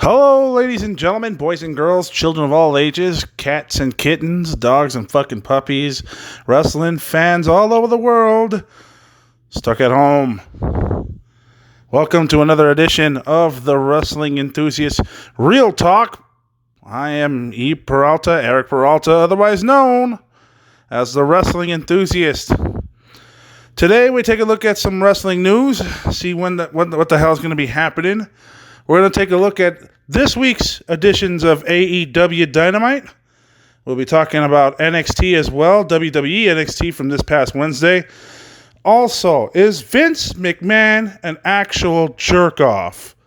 Hello, ladies and gentlemen, boys and girls, children of all ages, cats and kittens, dogs and fucking puppies, wrestling fans all over the world, stuck at home. Welcome to another edition of the Wrestling Enthusiast Real Talk. I am Eric Peralta, otherwise known as the Wrestling Enthusiast. Today we take a look at some wrestling news, see what the hell is going to be happening. We're going to take a look at this week's editions of AEW Dynamite. We'll be talking about NXT as well, WWE NXT from this past Wednesday. Also, is Vince McMahon an actual jerk-off?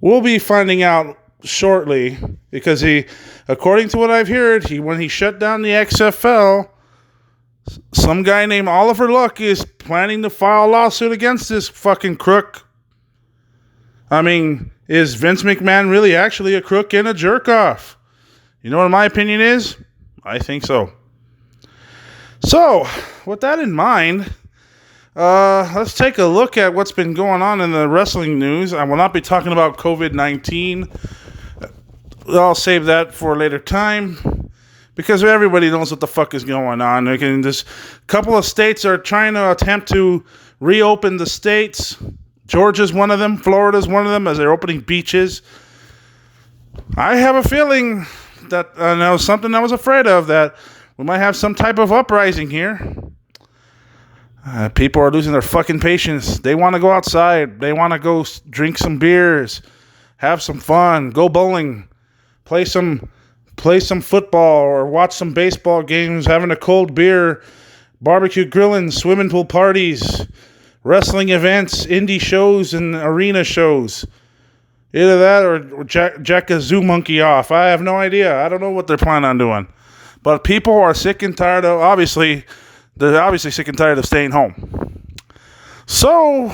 We'll be finding out shortly because according to what I've heard, when he shut down the XFL, some guy named Oliver Luck is planning to file a lawsuit against this fucking crook. I mean, is Vince McMahon really actually a crook and a jerk-off? You know what my opinion is? I think so. So, with that in mind, let's take a look at what's been going on in the wrestling news. I will not be talking about COVID-19. I'll save that for a later time because everybody knows what the fuck is going on. This couple of states are trying to attempt to reopen the states. Georgia's one of them. Florida's one of them as they're opening beaches. I have a feeling that, something I was afraid of, that we might have some type of uprising here. People are losing their fucking patience. They want to go outside. They want to go drink some beers, have some fun, go bowling, play some football or watch some baseball games, having a cold beer, barbecue grilling, swimming pool parties, wrestling events, indie shows, and arena shows. Either that or jack a zoo monkey off. I have no idea. I don't know what they're planning on doing. But people are sick and tired of, they're obviously sick and tired of staying home. So,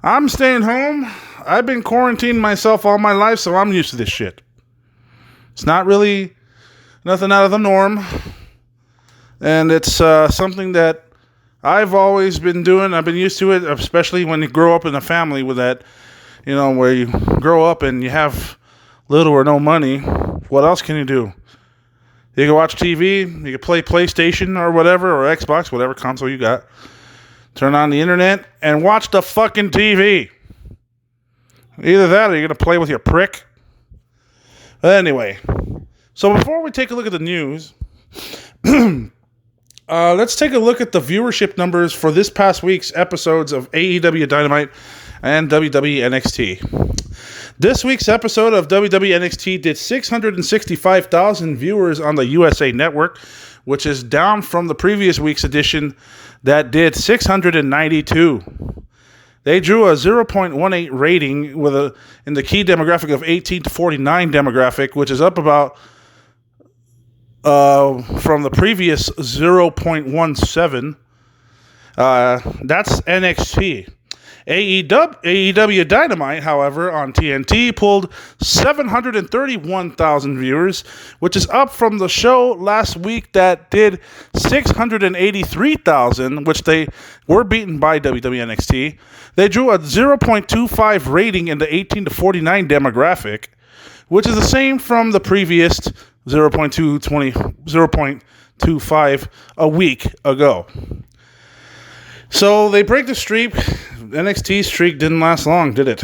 I'm staying home. I've been quarantining myself all my life, so I'm used to this shit. It's not really nothing out of the norm. And it's something that I've always been doing. I've been used to it, especially when you grow up in a family with that, where you grow up and you have little or no money. What else can you do? You can watch TV, you can play PlayStation or whatever, or Xbox, whatever console you got. Turn on the internet and watch the fucking TV. Either that or you're going to play with your prick. But anyway, so before we take a look at the news, let's take a look at the viewership numbers for this past week's episodes of AEW Dynamite and WWE NXT. This week's episode of WWE NXT did 665,000 viewers on the USA Network, which is down from the previous week's edition that did 692. They drew a 0.18 rating in the key demographic of 18 to 49 demographic, which is up about from the previous 0.17. That's NXT. AEW Dynamite, however, on TNT pulled 731,000 viewers, which is up from the show last week that did 683,000, which they were beaten by WWE NXT. They drew a 0.25 rating in the 18 to 49 demographic, which is the same from the previous 0.25 a week ago. So they break the streak. NXT streak didn't last long, did it?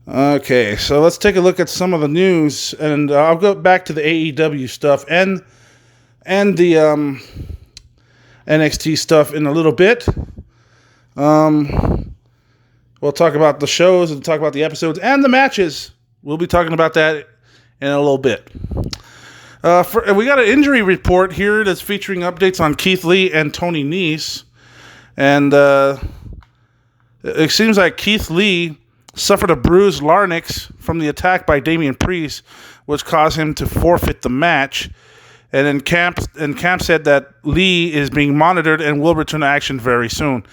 Okay, so let's take a look at some of the news, and I'll go back to the AEW stuff and the NXT stuff in a little bit. We'll talk about the shows and talk about the episodes and the matches. We'll be talking about that in a little bit. We got an injury report here that's featuring updates on Keith Lee and Tony Nese. And it seems like Keith Lee suffered a bruised larynx from the attack by Damian Priest, which caused him to forfeit the match. And then Camp said that Lee is being monitored and will return to action very soon.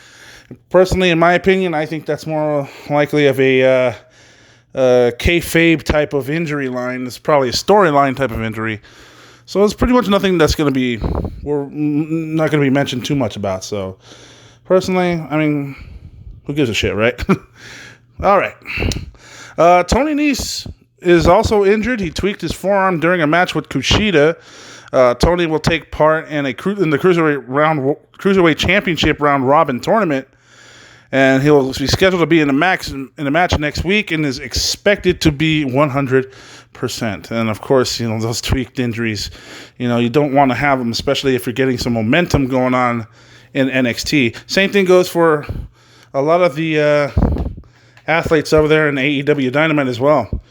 Personally, in my opinion, I think that's more likely of a kayfabe type of injury line. It's probably a storyline type of injury. So it's pretty much nothing that's going to be, we're not going to be mentioned too much about. So personally, I mean, who gives a shit, right? All right. Tony Nese is also injured. He tweaked his forearm during a match with Kushida. Tony will take part in the Cruiserweight Championship round robin tournament, and he'll be scheduled to be in the match next week, and is expected to be 100%. And of course, those tweaked injuries, you don't want to have them, especially if you're getting some momentum going on in NXT. Same thing goes for a lot of the athletes over there in AEW Dynamite as well.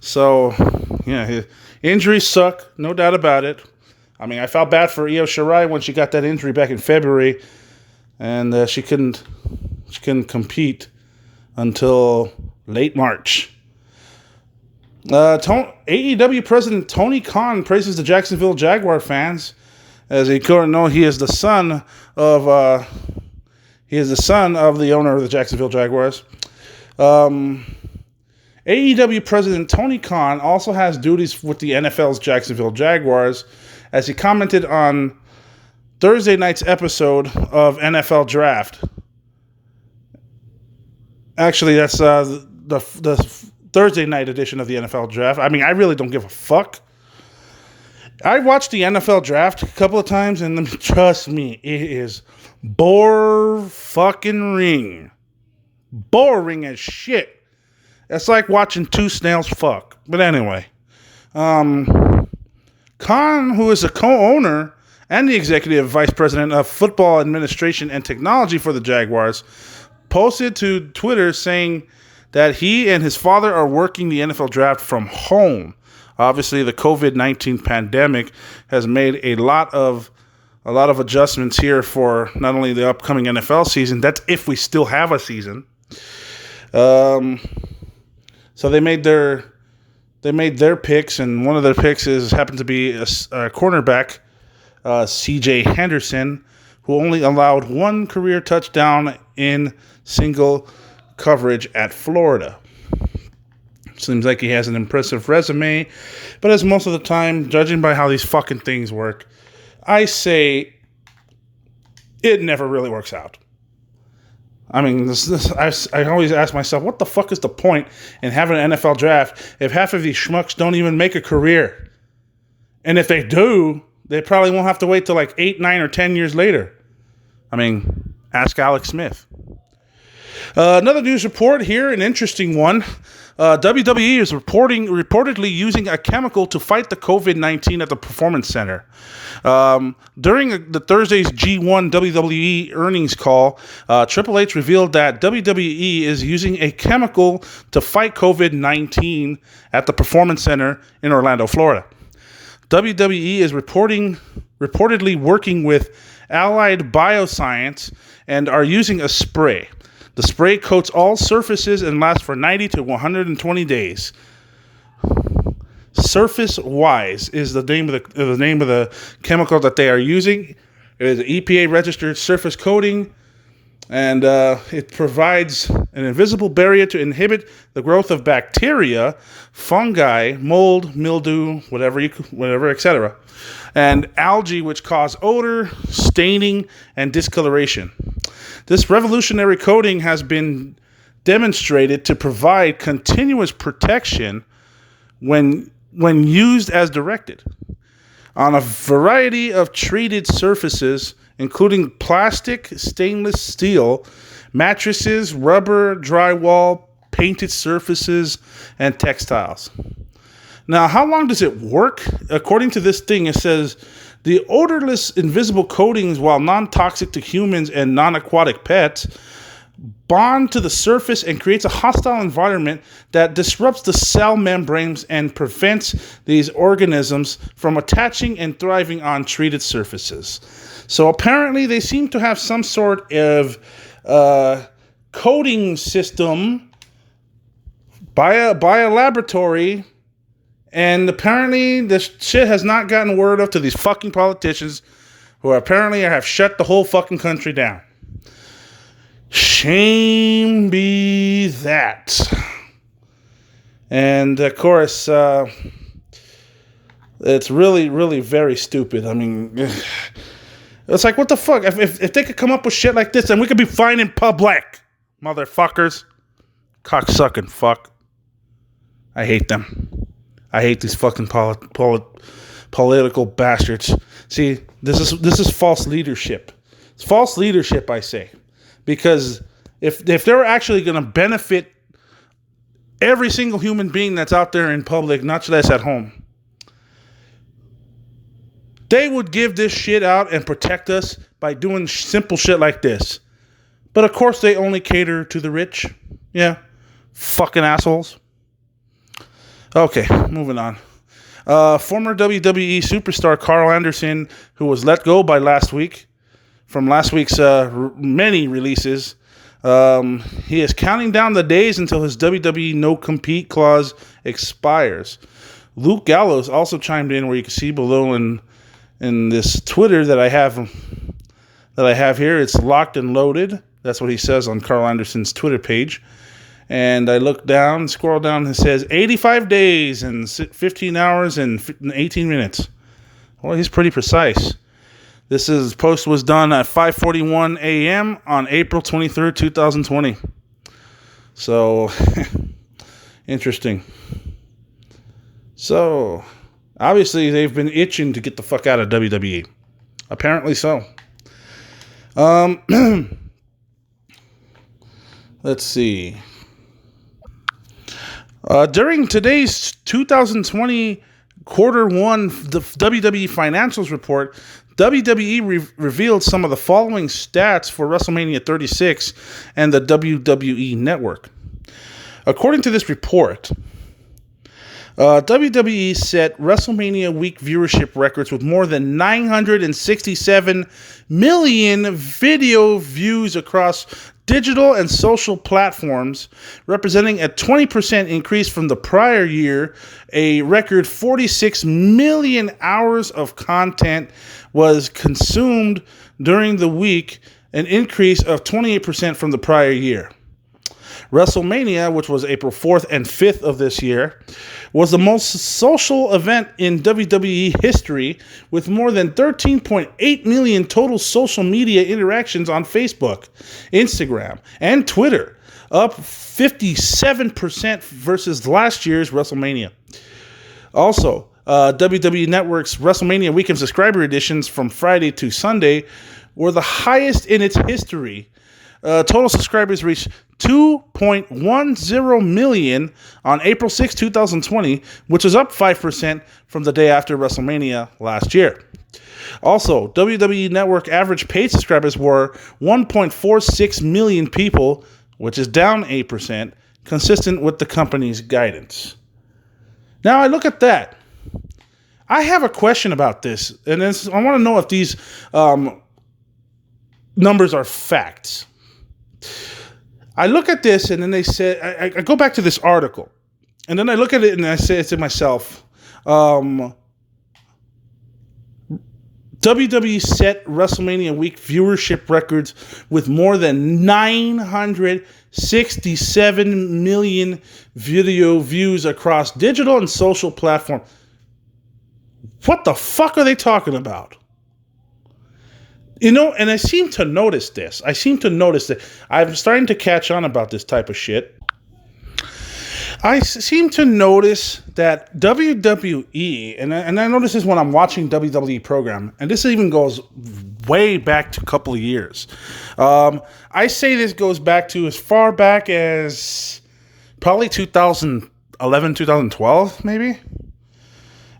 So, yeah, injuries suck, no doubt about it. I mean, I felt bad for Io Shirai when she got that injury back in February, and she couldn't compete until late March. AEW President Tony Khan praises the Jacksonville Jaguar fans. As you couldn't know, he is the son of the owner of the Jacksonville Jaguars. AEW President Tony Khan also has duties with the NFL's Jacksonville Jaguars, as he commented on Thursday night's episode of NFL Draft. Actually, that's the Thursday night edition of the NFL Draft. I mean, I really don't give a fuck. I watched the NFL Draft a couple of times, and trust me, it is boring as shit. It's like watching two snails fuck. But anyway, Khan, who is a co-owner and the executive vice president of football administration and technology for the Jaguars, posted to Twitter saying that he and his father are working the NFL Draft from home. Obviously, the COVID-19 pandemic has made a lot of adjustments here for not only the upcoming NFL season. That's if we still have a season. So they made their picks, and one of their picks happened to be a cornerback, C.J. Henderson, who only allowed one career touchdown in single coverage at Florida. Seems like he has an impressive resume, but as most of the time, judging by how these fucking things work, I say it never really works out. I mean, I always ask myself, what the fuck is the point in having an NFL draft if half of these schmucks don't even make a career? And if they do, they probably won't have to wait till like 8, 9, or 10 years later. I mean, ask Alex Smith. Another news report here, an interesting one. WWE is reportedly using a chemical to fight the COVID-19 at the Performance Center. During the Thursday's G1 WWE earnings call, Triple H revealed that WWE is using a chemical to fight COVID-19 at the Performance Center in Orlando, Florida. WWE is reportedly working with Allied Bioscience and are using a spray. The spray coats all surfaces and lasts for 90 to 120 days. Surface Wise is the name of the chemical that they are using. It is an EPA registered surface coating, and it provides an invisible barrier to inhibit the growth of bacteria, fungi, mold, mildew, whatever, etc., and algae, which cause odor, staining, and discoloration. This revolutionary coating has been demonstrated to provide continuous protection when used as directed on a variety of treated surfaces, including plastic, stainless steel, mattresses, rubber, drywall, painted surfaces, and textiles. Now, how long does it work? According to this thing, it says the odorless invisible coatings, while non-toxic to humans and non-aquatic pets, bond to the surface and creates a hostile environment that disrupts the cell membranes and prevents these organisms from attaching and thriving on treated surfaces. So apparently they seem to have some sort of coating system by a laboratory, and apparently this shit has not gotten word of to these fucking politicians who apparently have shut the whole fucking country down. Shame be that. And of course, it's really, really very stupid. I mean, it's like, what the fuck? If they could come up with shit like this, then we could be fine in public, motherfuckers. Cocksucking fuck. I hate them. I hate these fucking political bastards. See, this is false leadership. It's false leadership, I say, because if they're actually going to benefit every single human being that's out there in public, not just at home, they would give this shit out and protect us by doing simple shit like this. But of course, they only cater to the rich. Yeah, fucking assholes. Okay, moving on. Former WWE superstar Carl Anderson, who was let go by last week from last week's many releases, he is counting down the days until his WWE no-compete clause expires. Luke Gallows also chimed in, where you can see below in this Twitter that I have here. It's locked and loaded. That's what he says on Carl Anderson's Twitter page. And I look down, scroll down, and it says 85 days and 15 hours and 18 minutes. Well, he's pretty precise. This post was done at 5:41 a.m. on April 23rd, 2020. So, interesting. So, obviously, they've been itching to get the fuck out of WWE. Apparently so. Let's see. During today's 2020 quarter one, the WWE financials report, WWE revealed some of the following stats for WrestleMania 36 and the WWE Network. According to this report, WWE set WrestleMania week viewership records with more than 967 million video views across digital and social platforms, representing a 20% increase from the prior year. A record 46 million hours of content was consumed during the week, an increase of 28% from the prior year. WrestleMania, which was April 4th and 5th of this year, was the most social event in WWE history, with more than 13.8 million total social media interactions on Facebook, Instagram, and Twitter, up 57% versus last year's WrestleMania. Also, WWE Network's WrestleMania Weekend subscriber editions from Friday to Sunday were the highest in its history. Total subscribers reached 2.10 million on April 6, 2020, which was up 5% from the day after WrestleMania last year. Also, WWE Network average paid subscribers were 1.46 million people, which is down 8%, consistent with the company's guidance. Now, I look at that. I have a question about this, and I want to know if these numbers are facts. I look at this, and then they say, I go back to this article, and then I look at it, and I say to myself, WWE set WrestleMania week viewership records with more than 967 million video views across digital and social platforms. What the fuck are they talking about? You know, and I seem to notice this. I'm starting to catch on about this type of shit. I seem to notice that WWE, and I notice this when I'm watching WWE program, and this even goes way back to a couple of years. I say this goes back to as far back as probably 2011, 2012, maybe.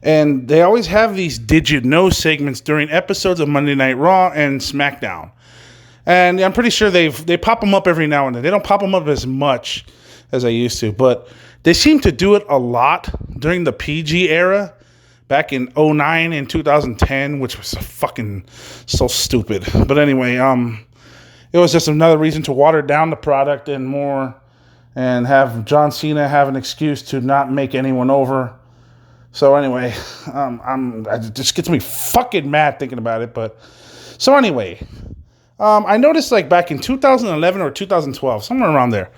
And they always have these Did You Know segments during episodes of Monday Night Raw and SmackDown. And I'm pretty sure they pop them up every now and then. They don't pop them up as much as I used to, but they seem to do it a lot during the PG era back in 2009 and 2010, which was fucking so stupid. But anyway, it was just another reason to water down the product and more, and have John Cena have an excuse to not make anyone over. So anyway, it just gets me fucking mad thinking about it. But so anyway, I noticed like back in 2011 or 2012, somewhere around there,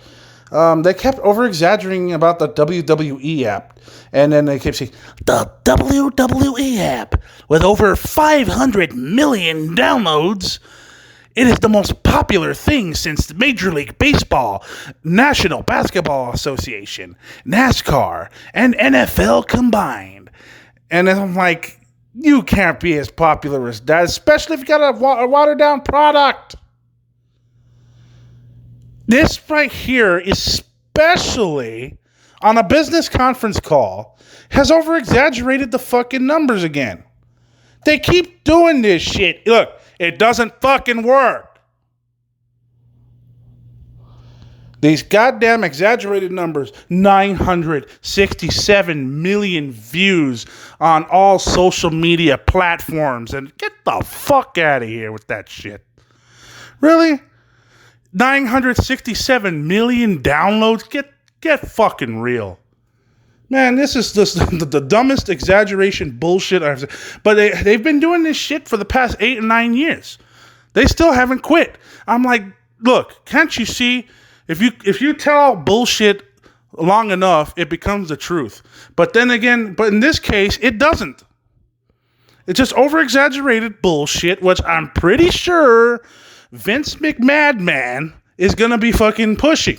they kept over-exaggerating about the WWE app. And then they kept saying, the WWE app, with over 500 million downloads, It is the most popular thing since Major League Baseball, National Basketball Association, NASCAR, and NFL combined. And I'm like, you can't be as popular as that, especially if you got a watered-down product. This right here, especially on a business conference call, has over-exaggerated the fucking numbers again. They keep doing this shit. Look, it doesn't fucking work. These goddamn exaggerated numbers. 967 million views on all social media platforms. And get the fuck out of here with that shit. Really? 967 million downloads? Get fucking real. Man, this is just the dumbest exaggeration bullshit I've seen. But they've been doing this shit for the past 8 or 9 years. They still haven't quit. I'm like, look, can't you see? If you tell bullshit long enough, it becomes the truth. But then again, in this case, it doesn't. It's just over-exaggerated bullshit, which I'm pretty sure Vince McMahon is going to be fucking pushing.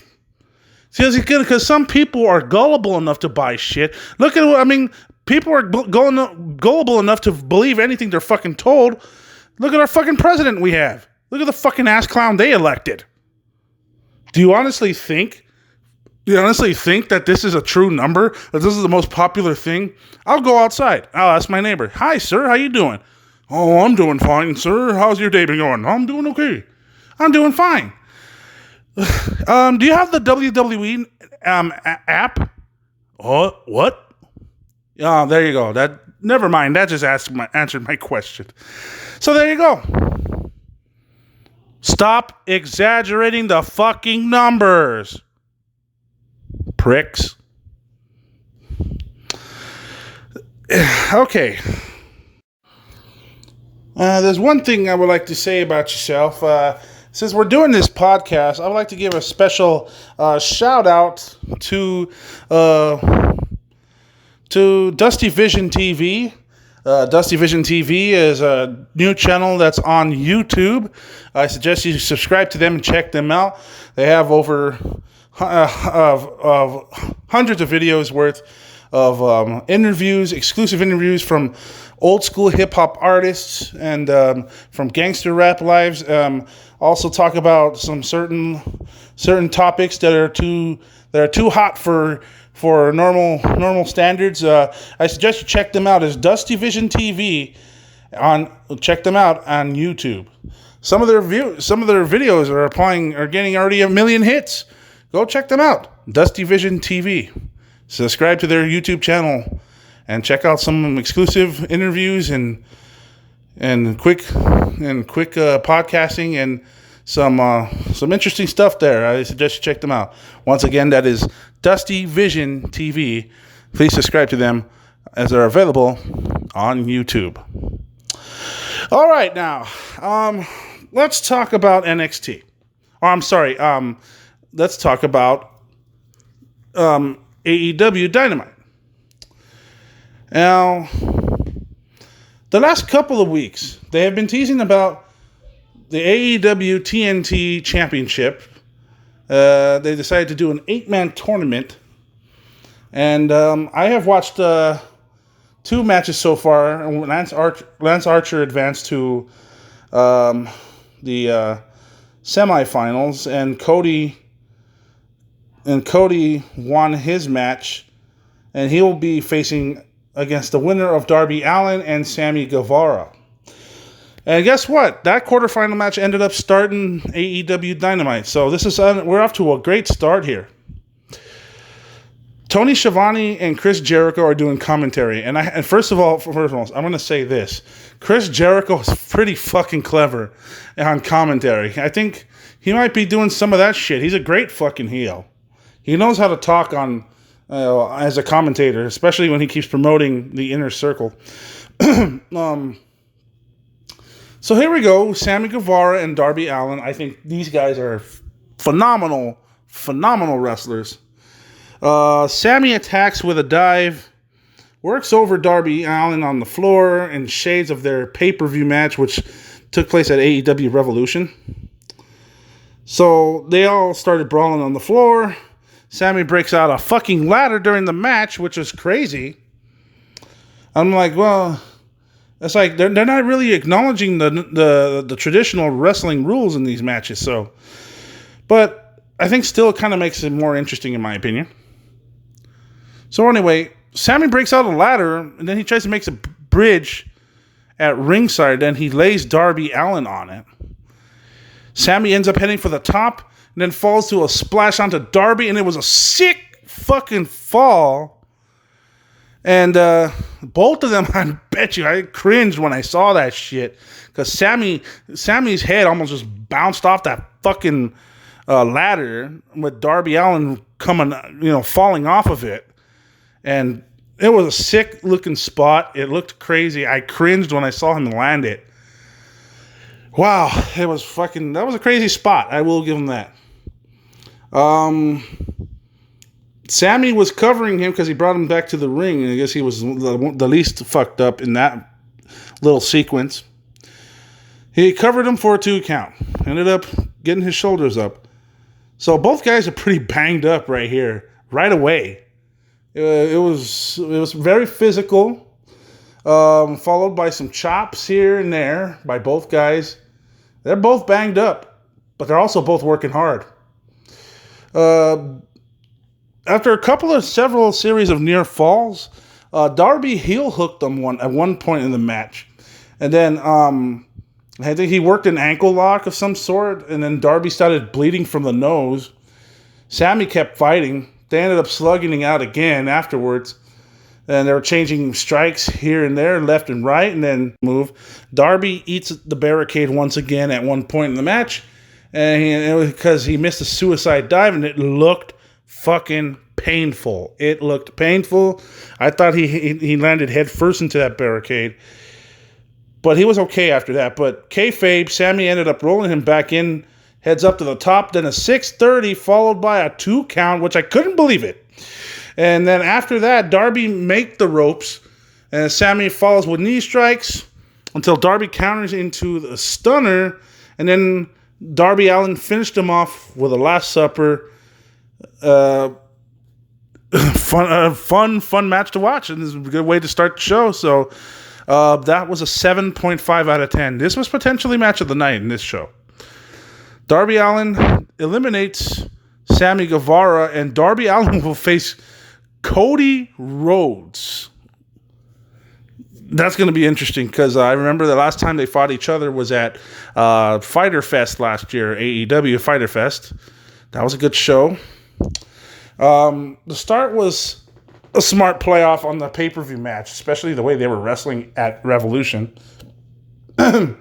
Because some people are gullible enough to buy shit. Look at, people are gullible enough to believe anything they're fucking told. Look at our fucking president we have. Look at the fucking ass clown they elected. Do you honestly think that this is a true number? That this is the most popular thing? I'll go outside. I'll ask my neighbor. Hi, sir. How you doing? Oh, I'm doing fine, sir. How's your day been going? I'm doing okay. I'm doing fine. Do you have the WWE app? Oh, what? Oh, there you go. Never mind. That just answered my question. So there you go. Stop exaggerating the fucking numbers. Pricks. Okay. There's one thing I would like to say about yourself. Since we're doing this podcast, I would like to give a special shout out to Dusty Vision TV. Dusty Vision TV is a new channel that's on YouTube. I suggest you subscribe to them and check them out. They have over hundreds of videos worth of interviews, exclusive interviews from old school hip hop artists and from gangster rap lives. Also talk about some certain topics that are too hot for normal standards. I suggest you check them out as Dusty Vision TV. Check them out on YouTube. Some of their videos are getting already 1 million hits. Go check them out. Dusty Vision TV. Subscribe to their YouTube channel and check out some exclusive interviews and quick podcasting and some interesting stuff there. I suggest you check them out. Once again, that is Dusty Vision TV. Please subscribe to them as they're available on YouTube. All right, now let's talk about NXT. Oh, I'm sorry. Let's talk about AEW Dynamite. Now, the last couple of weeks, they have been teasing about the AEW TNT Championship. They decided to do an 8-man tournament. And I have watched 2 matches so far. Lance Archer advanced to the semifinals, and Cody won his match, and he will be facing against the winner of Darby Allin and Sammy Guevara. And guess what? That quarterfinal match ended up starting AEW Dynamite. So we're off to a great start here. Tony Schiavone and Chris Jericho are doing commentary. And first of all, I'm going to say this. Chris Jericho is pretty fucking clever on commentary. I think he might be doing some of that shit. He's a great fucking heel. He knows how to talk on as a commentator, especially when he keeps promoting the Inner Circle. So here we go. Sammy Guevara and Darby Allin. I think these guys are phenomenal wrestlers. Sammy attacks with a dive, works over Darby Allin on the floor in shades of their pay-per-view match, which took place at AEW Revolution. So they all started brawling on the floor. Sammy breaks out a fucking ladder during the match, which is crazy. I'm like, well, it's like they're not really acknowledging the traditional wrestling rules in these matches. So, but I think still it kind of makes it more interesting in my opinion. So anyway, Sammy breaks out a ladder and then he tries to make a bridge at ringside. Then he lays Darby Allin on it. Sammy ends up heading for the top and then falls to a splash onto Darby, and it was a sick fucking fall. And both of them, I bet you, I cringed when I saw that shit. Because Sammy's head almost just bounced off that fucking ladder with Darby Allin coming, falling off of it. And it was a sick looking spot. It looked crazy. I cringed when I saw him land it. Wow, that was a crazy spot. I will give him that. Sammy was covering him because he brought him back to the ring, and I guess he was the least fucked up in that little sequence. He covered him for a 2 count. Ended up getting his shoulders up. So both guys are pretty banged up right here, right away. It was very physical, followed by some chops here and there by both guys. They're both banged up, but they're also both working hard. After several series of near falls, Darby heel hooked them at one point in the match. And then I think he worked an ankle lock of some sort, and then Darby started bleeding from the nose. Sammy kept fighting. They ended up slugging out again afterwards. And they were changing strikes here and there, left and right, and then move. Darby eats the barricade once again at one point in the match. And it was because he missed a suicide dive, and it looked fucking painful. It looked painful. I thought he landed head first into that barricade. But he was okay after that. But kayfabe, Sammy ended up rolling him back in, heads up to the top, then a 630 followed by a 2 count, which I couldn't believe it. And then after that, Darby make the ropes, and Sammy follows with knee strikes until Darby counters into the stunner, and then Darby Allin finished him off with a Last Supper. Fun match to watch, and this is a good way to start the show. So that was a 7.5 out of 10. This was potentially match of the night in this show. Darby Allin eliminates Sammy Guevara, and Darby Allin will face Cody Rhodes. That's going to be interesting because I remember the last time they fought each other was at Fyter Fest last year, AEW Fyter Fest. That was a good show. The start was a smart playoff on the pay-per-view match, especially the way they were wrestling at Revolution. They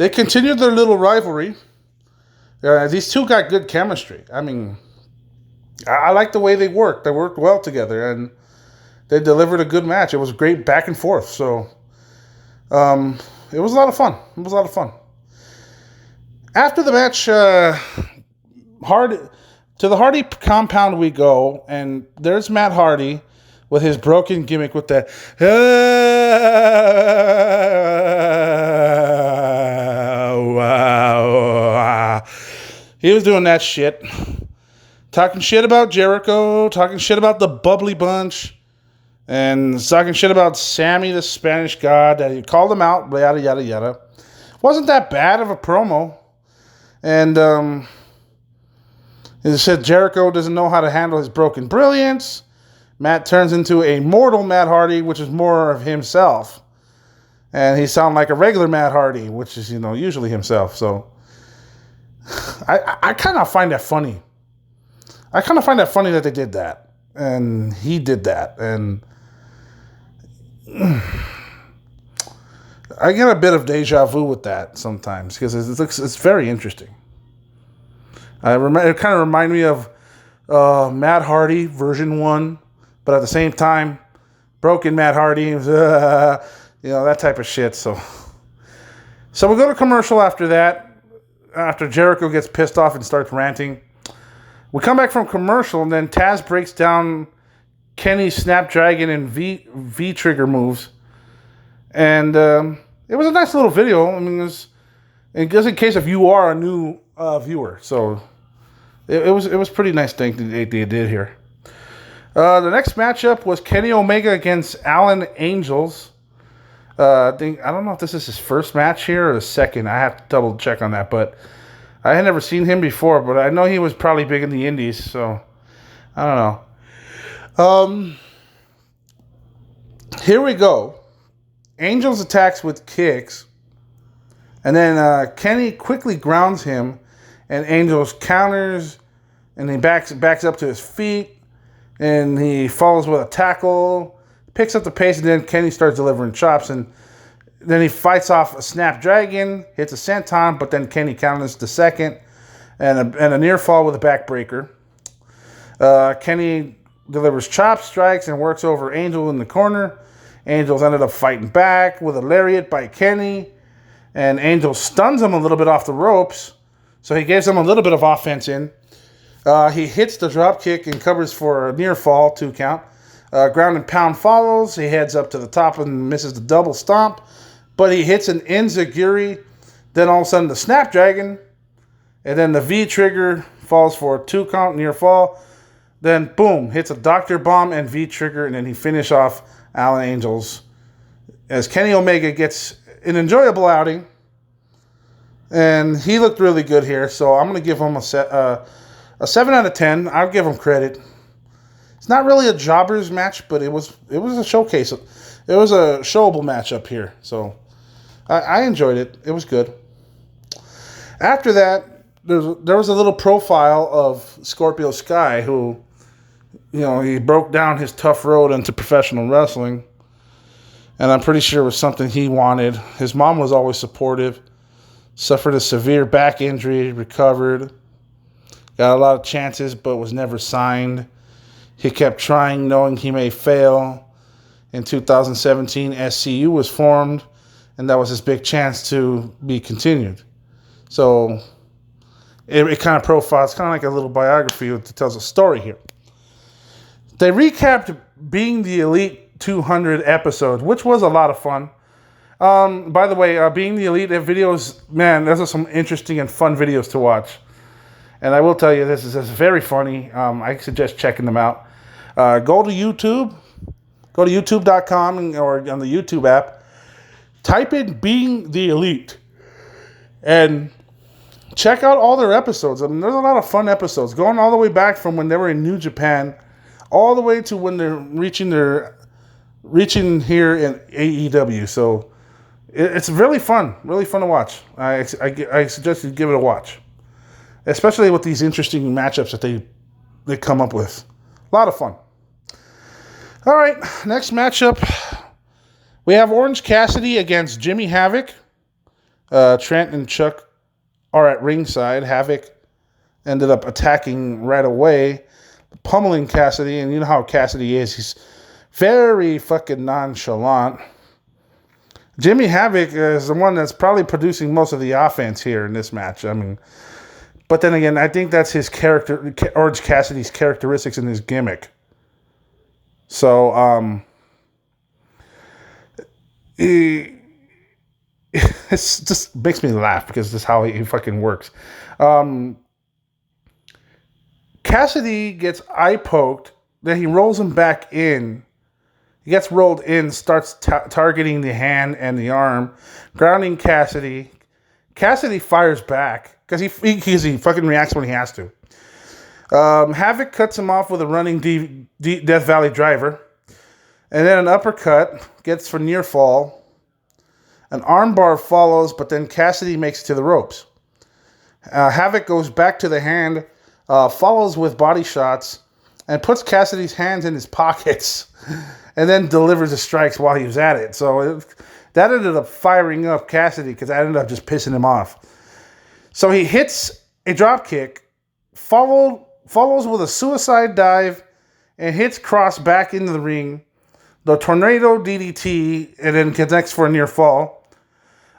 continued their little rivalry. These two got good chemistry. I mean, I like the way they worked. They worked well together, and they delivered a good match. It was great back and forth. So, it was a lot of fun. After the match, to the Hardy compound we go, and there's Matt Hardy with his broken gimmick with that. He was doing that shit. Talking shit about Jericho, talking shit about the Bubbly Bunch, and talking shit about Sammy, the Spanish God, that he called him out, yada, yada, yada. Wasn't that bad of a promo. And he said Jericho doesn't know how to handle his broken brilliance. Matt turns into a mortal Matt Hardy, which is more of himself. And he sounds like a regular Matt Hardy, which is, usually himself. So I kind of find that funny. I kind of find that funny that they did that. And he did that. And I get a bit of deja vu with that sometimes because it's very interesting. It kind of reminds me of Matt Hardy version 1, but at the same time, broken Matt Hardy, that type of shit. So we go to commercial after that. After Jericho gets pissed off and starts ranting, we come back from commercial, and then Taz breaks down Kenny's Snapdragon and V trigger moves, and it was a nice little video. I mean, just in case if you are a new viewer. So it was pretty nice thing they did here. The next matchup was Kenny Omega against Alan Angels. I don't know if this is his first match here or the second. I have to double check on that, but I had never seen him before, but I know he was probably big in the indies, so I don't know. Here we go. Angels attacks with kicks, and then Kenny quickly grounds him, and Angels counters, and he backs up to his feet, and he follows with a tackle, picks up the pace, and then Kenny starts delivering chops, and then he fights off a Snapdragon, hits a senton, but then Kenny counters the second, and a near fall with a backbreaker. Kenny delivers chop strikes and works over Angel in the corner. Angels ended up fighting back with a lariat by Kenny, and Angel stuns him a little bit off the ropes, so he gives him a little bit of offense in. He hits the drop kick and covers for a near fall, 2 count. Ground and pound follows. He heads up to the top and misses the double stomp, but he hits an enziguri. Then all of a sudden the Snapdragon, and then the V trigger falls for a 2 count near fall. Then boom, hits a Doctor Bomb and V trigger, and then he finishes off Alan Angels as Kenny Omega gets an enjoyable outing, and he looked really good here. So I'm going to give him a 7 out of 10. I'll give him credit. It's not really a jobbers match, but it was a showcase. It was a showable matchup here, so I enjoyed it. It was good. After that, there was a little profile of Scorpio Sky, who, he broke down his tough road into professional wrestling, and I'm pretty sure it was something he wanted. His mom was always supportive. Suffered a severe back injury, recovered, got a lot of chances, but was never signed. He kept trying, knowing he may fail. In 2017, SCU was formed, and that was his big chance to be continued. So it kind of profiles, kind of like a little biography that tells a story here. They recapped Being the Elite 200 episodes, which was a lot of fun. By the way, Being the Elite videos, man, those are some interesting and fun videos to watch. And I will tell you, this is very funny. I suggest checking them out. Go to YouTube. Go to youtube.com or on the YouTube app. Type in Being the Elite. And check out all their episodes. I mean, there's a lot of fun episodes. Going all the way back from when they were in New Japan, all the way to when they're reaching here in AEW. So it's really fun to watch. I suggest you give it a watch. Especially with these interesting matchups that they come up with. A lot of fun. All right, next matchup. We have Orange Cassidy against Jimmy Havoc. Trent and Chuck are at ringside. Havoc ended up attacking right away, pummeling Cassidy. And you know how Cassidy is. He's very fucking nonchalant. Jimmy Havoc is the one that's probably producing most of the offense here in this match. I mean, but then again, I think that's his character, Orange Cassidy's characteristics and his gimmick. So, it just makes me laugh because this is how he fucking works. Cassidy gets eye poked, then he rolls him back in. He gets rolled in, starts targeting the hand and the arm, grounding Cassidy. Cassidy fires back because he fucking reacts when he has to. Havoc cuts him off with a running Death Valley driver. And then an uppercut gets for near fall. An armbar follows, but then Cassidy makes it to the ropes. Havoc goes back to the hand, follows with body shots, and puts Cassidy's hands in his pockets, and then delivers the strikes while he was at it. So that ended up firing up Cassidy because that ended up just pissing him off. So he hits a drop kick, follows with a suicide dive, and hits Cross back into the ring. The tornado DDT, and then connects for a near fall.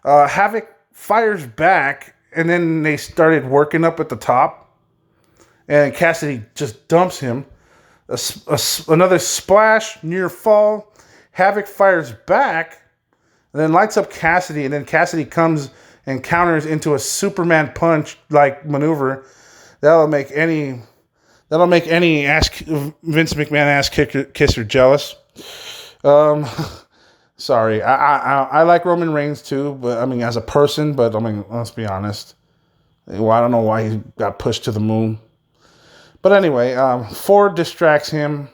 Havoc fires back, and then they started working up at the top. And Cassidy just dumps him. Another splash, near fall. Havoc fires back, and then lights up Cassidy, and then Cassidy comes and counters into a Superman punch like maneuver. That'll make any Vince McMahon ass kisser jealous. Sorry, I like Roman Reigns too, but I mean as a person, but I mean let's be honest. Well, I don't know why he got pushed to the moon. But anyway, Ford distracts him.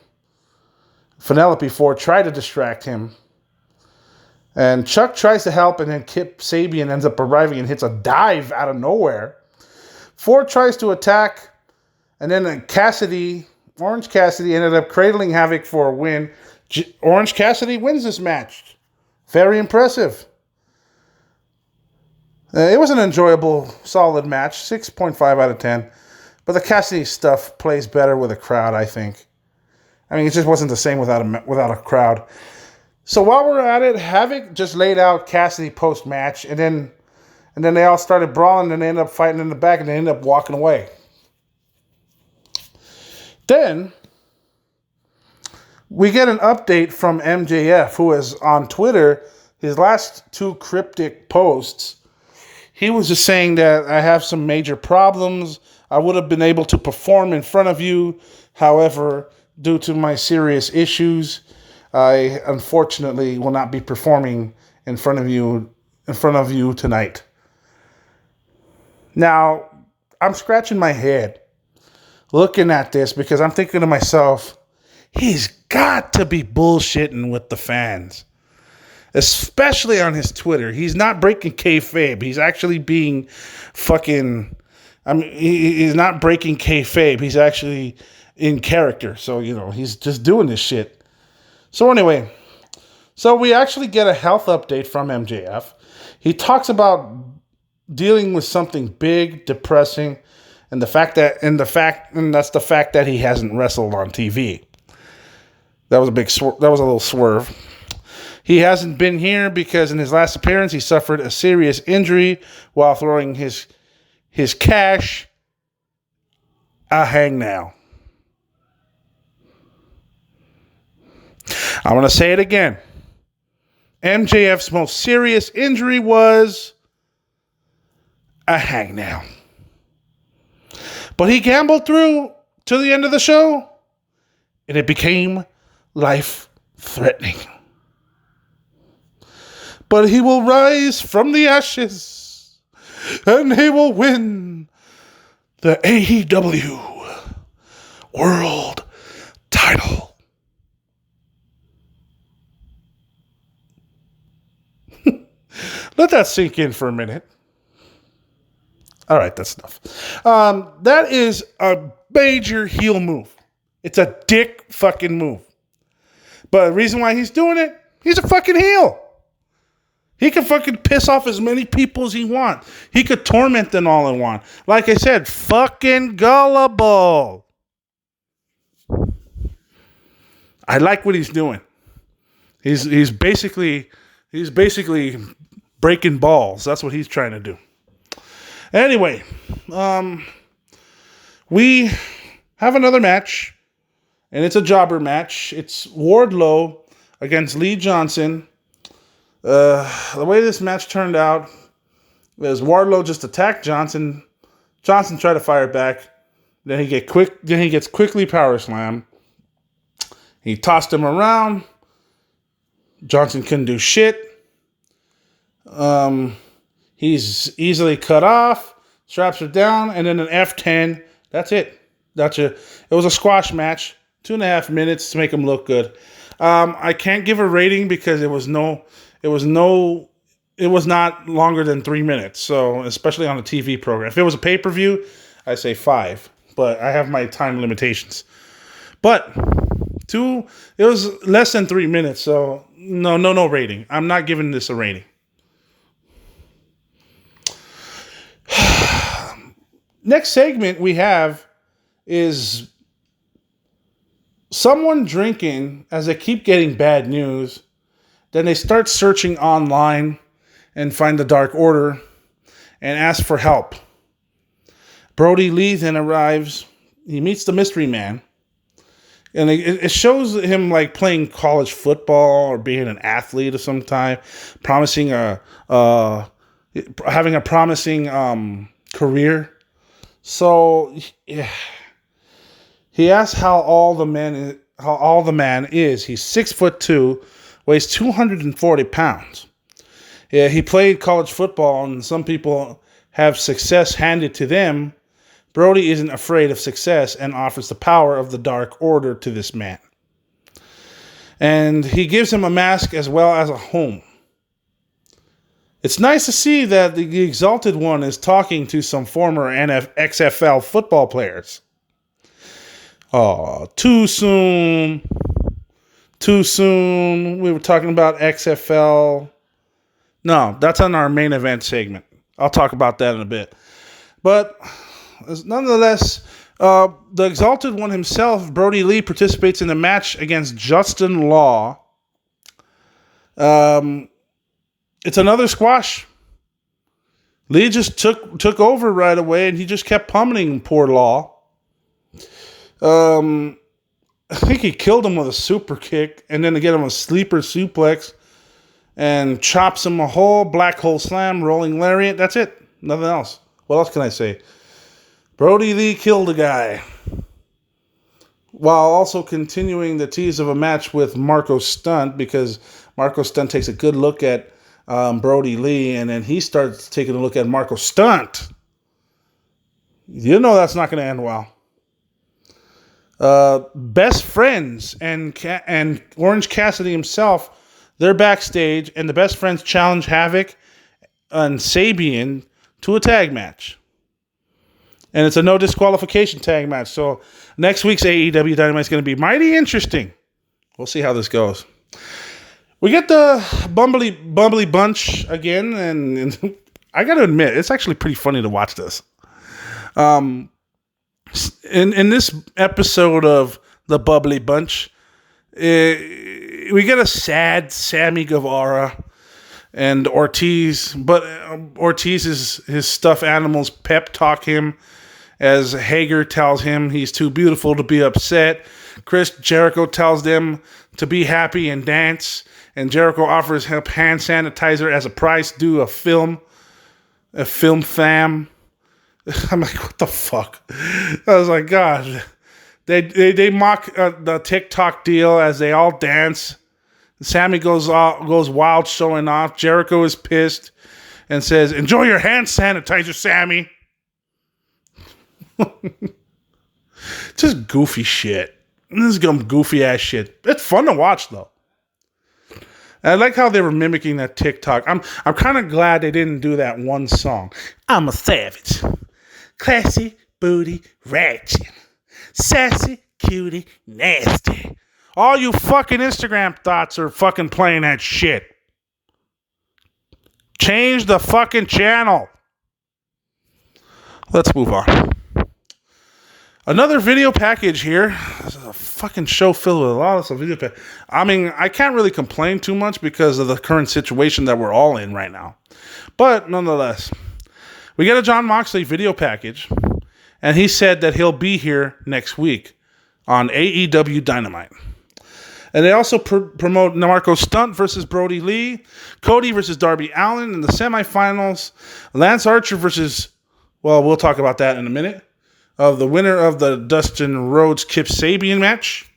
Penelope Ford tried to distract him. And Chuck tries to help, and then Kip Sabian ends up arriving and hits a dive out of nowhere. Ford tries to attack, and then Orange Cassidy ended up cradling Havoc for a win. Orange Cassidy wins this match. Very impressive. It was an enjoyable, solid match. 6.5 out of 10. But the Cassidy stuff plays better with a crowd, I think. I mean, it just wasn't the same without a crowd. So while we're at it, Havoc just laid out Cassidy post-match, and then they all started brawling, and they ended up fighting in the back, and they ended up walking away. Then we get an update from MJF, who is on Twitter. His last 2 cryptic posts, he was just saying that I have some major problems. I would have been able to perform in front of you. However, due to my serious issues, I unfortunately will not be performing in front of you tonight. Now, I'm scratching my head looking at this because I'm thinking to myself, he's got to be bullshitting with the fans, especially on his Twitter. He's not breaking kayfabe. He's actually being fucking... I mean, he's not breaking kayfabe. He's actually in character. So, he's just doing this shit. So anyway, we actually get a health update from MJF. He talks about dealing with something big, depressing, and that's the fact that he hasn't wrestled on TV. That was a little swerve. He hasn't been here because in his last appearance he suffered a serious injury while throwing his cash a hangnail. I'm going to say it again. MJF's most serious injury was a hangnail. But he gambled through to the end of the show, and it became life-threatening. But he will rise from the ashes, and he will win the AEW World Title. Let that sink in for a minute. All right, that's enough. That is a major heel move. It's a dick fucking move. But the reason why he's doing it, he's a fucking heel. He can fucking piss off as many people as he wants. He could torment them all he wants. Like I said, fucking gullible. I like what he's doing. He's basically breaking balls. That's what he's trying to do. Anyway, we have another match, and it's a jobber match. It's Wardlow against Lee Johnson. The way this match turned out is Wardlow just attacked Johnson. Johnson tried to fire back. Then he gets quickly power slammed. He tossed him around. Johnson couldn't do shit. He's easily cut off, straps her down, and then an F10. That's it. It was a squash match, 2.5 minutes to make him look good. I can't give a rating because it was not longer than 3 minutes. So, especially on a TV program. If it was a pay-per-view, I say 5, but I have my time limitations. But it was less than 3 minutes, so no rating. I'm not giving this a rating. Next segment we have is someone drinking as they keep getting bad news. Then they start searching online and find the Dark Order and ask for help. Brody Lee then arrives. He meets the Mystery Man. And it shows him like playing college football or being an athlete of some type, having a promising career. So yeah, he asks how all the man is. He's 6'2", weighs 240 pounds. Yeah, he played college football, and some people have success handed to them. Brody isn't afraid of success and offers the power of the Dark Order to this man. And he gives him a mask as well as a home. It's nice to see that the Exalted One is talking to some former XFL football players. Oh, too soon. Too soon. We were talking about XFL. No, that's on our main event segment. I'll talk about that in a bit. But nonetheless, the Exalted One himself, Brody Lee, participates in the match against Justin Law. It's another squash. Lee just took over right away, and he just kept pummeling poor Law. I think he killed him with a super kick, and then to get him a sleeper suplex, and chops him a hole, black hole slam, rolling lariat. That's it. Nothing else. What else can I say? Brody Lee killed a guy, while also continuing the tease of a match with Marco Stunt, because Marco Stunt takes a good look at Brody Lee, and then he starts taking a look at Marco Stunt. You know that's not going to end well. Best Friends and Orange Cassidy himself, they're backstage, and the Best Friends challenge Havoc and Sabian to a tag match. And it's a no disqualification tag match. So next week's AEW Dynamite is going to be mighty interesting. We'll see how this goes. We get the Bumbly Bunch again, and I got to admit, it's actually pretty funny to watch this. In this episode of the Bubbly Bunch, we get a sad Sammy Guevara and Ortiz, but his stuffed animals pep talk him as Hager tells him he's too beautiful to be upset. Chris Jericho tells them to be happy and dance, and Jericho offers him hand sanitizer as a price due a film fam. I'm like, what the fuck? I was like, God. They mock the TikTok deal as they all dance. Sammy goes wild, showing off. Jericho is pissed and says, "Enjoy your hand sanitizer, Sammy." Just goofy shit. This is some goofy ass shit. It's fun to watch though. And I like how they were mimicking that TikTok. I'm kind of glad they didn't do that one song. I'm a savage, classy, booty, ratchet, sassy, cutie, nasty. All you fucking Instagram thoughts are fucking playing that shit. Change the fucking channel. Let's move on. Another video package here. This is a fucking show filled with a lot of video package. I mean, I can't really complain too much because of the current situation that we're all in right now. But nonetheless, we get a Jon Moxley video package, and he said that he'll be here next week on AEW Dynamite. And they also promote Marco Stunt versus Brody Lee, Cody versus Darby Allin in the semifinals, Lance Archer versus, well, we'll talk about that in a minute, of the winner of the Dustin Rhodes Kip Sabian match.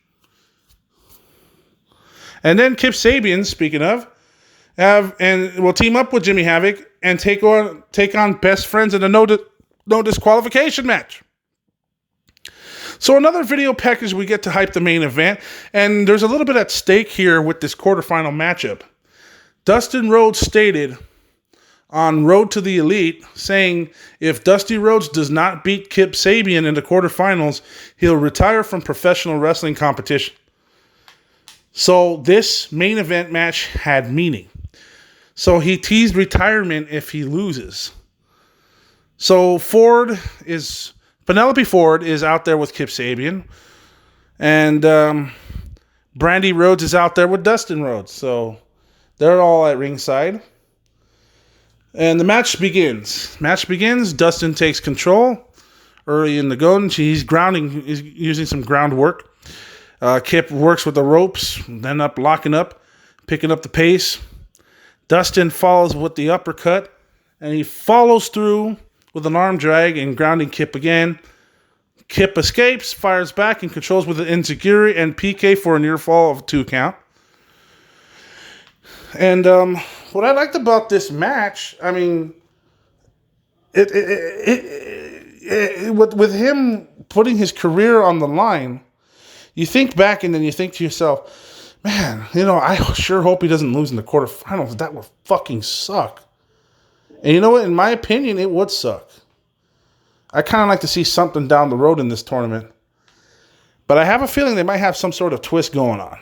And then Kip Sabian, speaking of, will team up with Jimmy Havoc and take on Best Friends in a no disqualification match. So another video package, we get to hype the main event, and there's a little bit at stake here with this quarterfinal matchup. Dustin Rhodes stated on Road to the Elite, saying if Dusty Rhodes does not beat Kip Sabian in the quarterfinals, he'll retire from professional wrestling competition. So this main event match had meaning. So he teased retirement if he loses. So Penelope Ford is out there with Kip Sabian, and Brandy Rhodes is out there with Dustin Rhodes. So they're all at ringside. And the match begins. Dustin takes control early in the going. He's using some groundwork. Kip works with the ropes, then up locking up, picking up the pace. Dustin follows with the uppercut, and he follows through with an arm drag and grounding Kip again. Kip escapes, fires back, and controls with an enziguri and PK for a near fall of 2 count. And what I liked about this match, I mean, with him putting his career on the line, you think back and then you think to yourself, man, I sure hope he doesn't lose in the quarterfinals. That would fucking suck. And you know what? In my opinion, it would suck. I kind of like to see something down the road in this tournament. But I have a feeling they might have some sort of twist going on.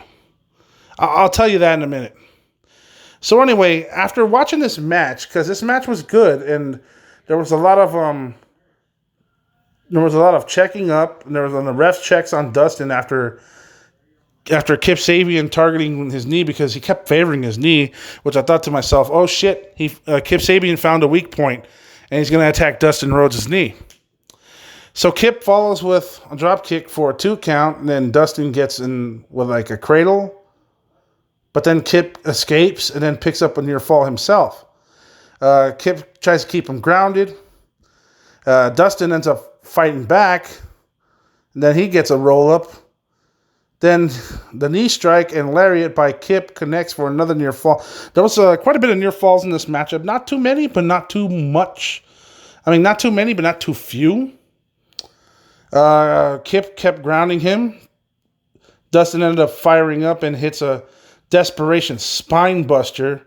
I'll tell you that in a minute. So anyway, after watching this match, because this match was good, and there was a lot of checking up, and there was on the refs checks on Dustin after Kip Sabian targeting his knee because he kept favoring his knee, which I thought to myself, oh shit, Kip Sabian found a weak point, and he's going to attack Dustin Rhodes' knee. So Kip follows with a drop kick for a 2 count, and then Dustin gets in with like a cradle. But then Kip escapes and then picks up a near fall himself. Kip tries to keep him grounded. Dustin ends up fighting back. And then he gets a roll up. Then the knee strike and lariat by Kip connects for another near fall. There was quite a bit of near falls in this matchup. Not too many, but not too much. I mean, not too many, but not too few. Kip kept grounding him. Dustin ended up firing up and hits a desperation spine buster,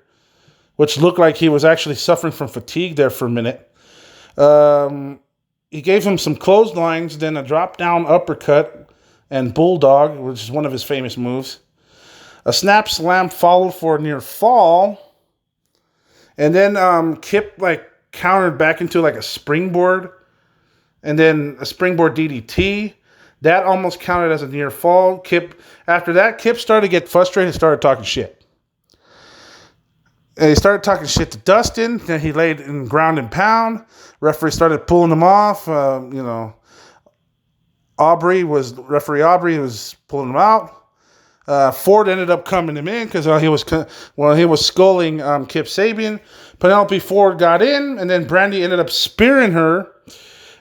which looked like he was actually suffering from fatigue there for a minute. He gave him some clotheslines, then a drop down uppercut and bulldog, which is one of his famous moves. A snap slam followed for a near fall. And then Kip countered back into a springboard. And then a springboard DDT. That almost counted as a near fall. After that, Kip started to get frustrated and started talking shit. And he started talking shit to Dustin. Then he laid in ground and pound. Referee started pulling him off. Referee Aubrey was pulling him out. Ford ended up coming him in because he was sculling Kip Sabian. Penelope Ford got in, and then Brandy ended up spearing her.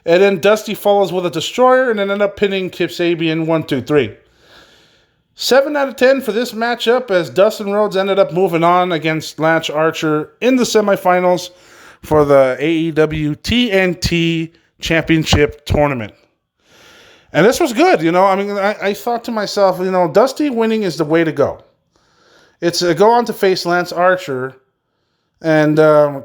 And then Dusty follows with a destroyer and then ended up pinning Kip Sabian 1, 2, 3. 7 out of 10 for this matchup as Dustin Rhodes ended up moving on against Lance Archer in the semifinals for the AEW TNT Championship Tournament. And this was good, I thought to myself, Dusty winning is the way to go. It's a go on to face Lance Archer. And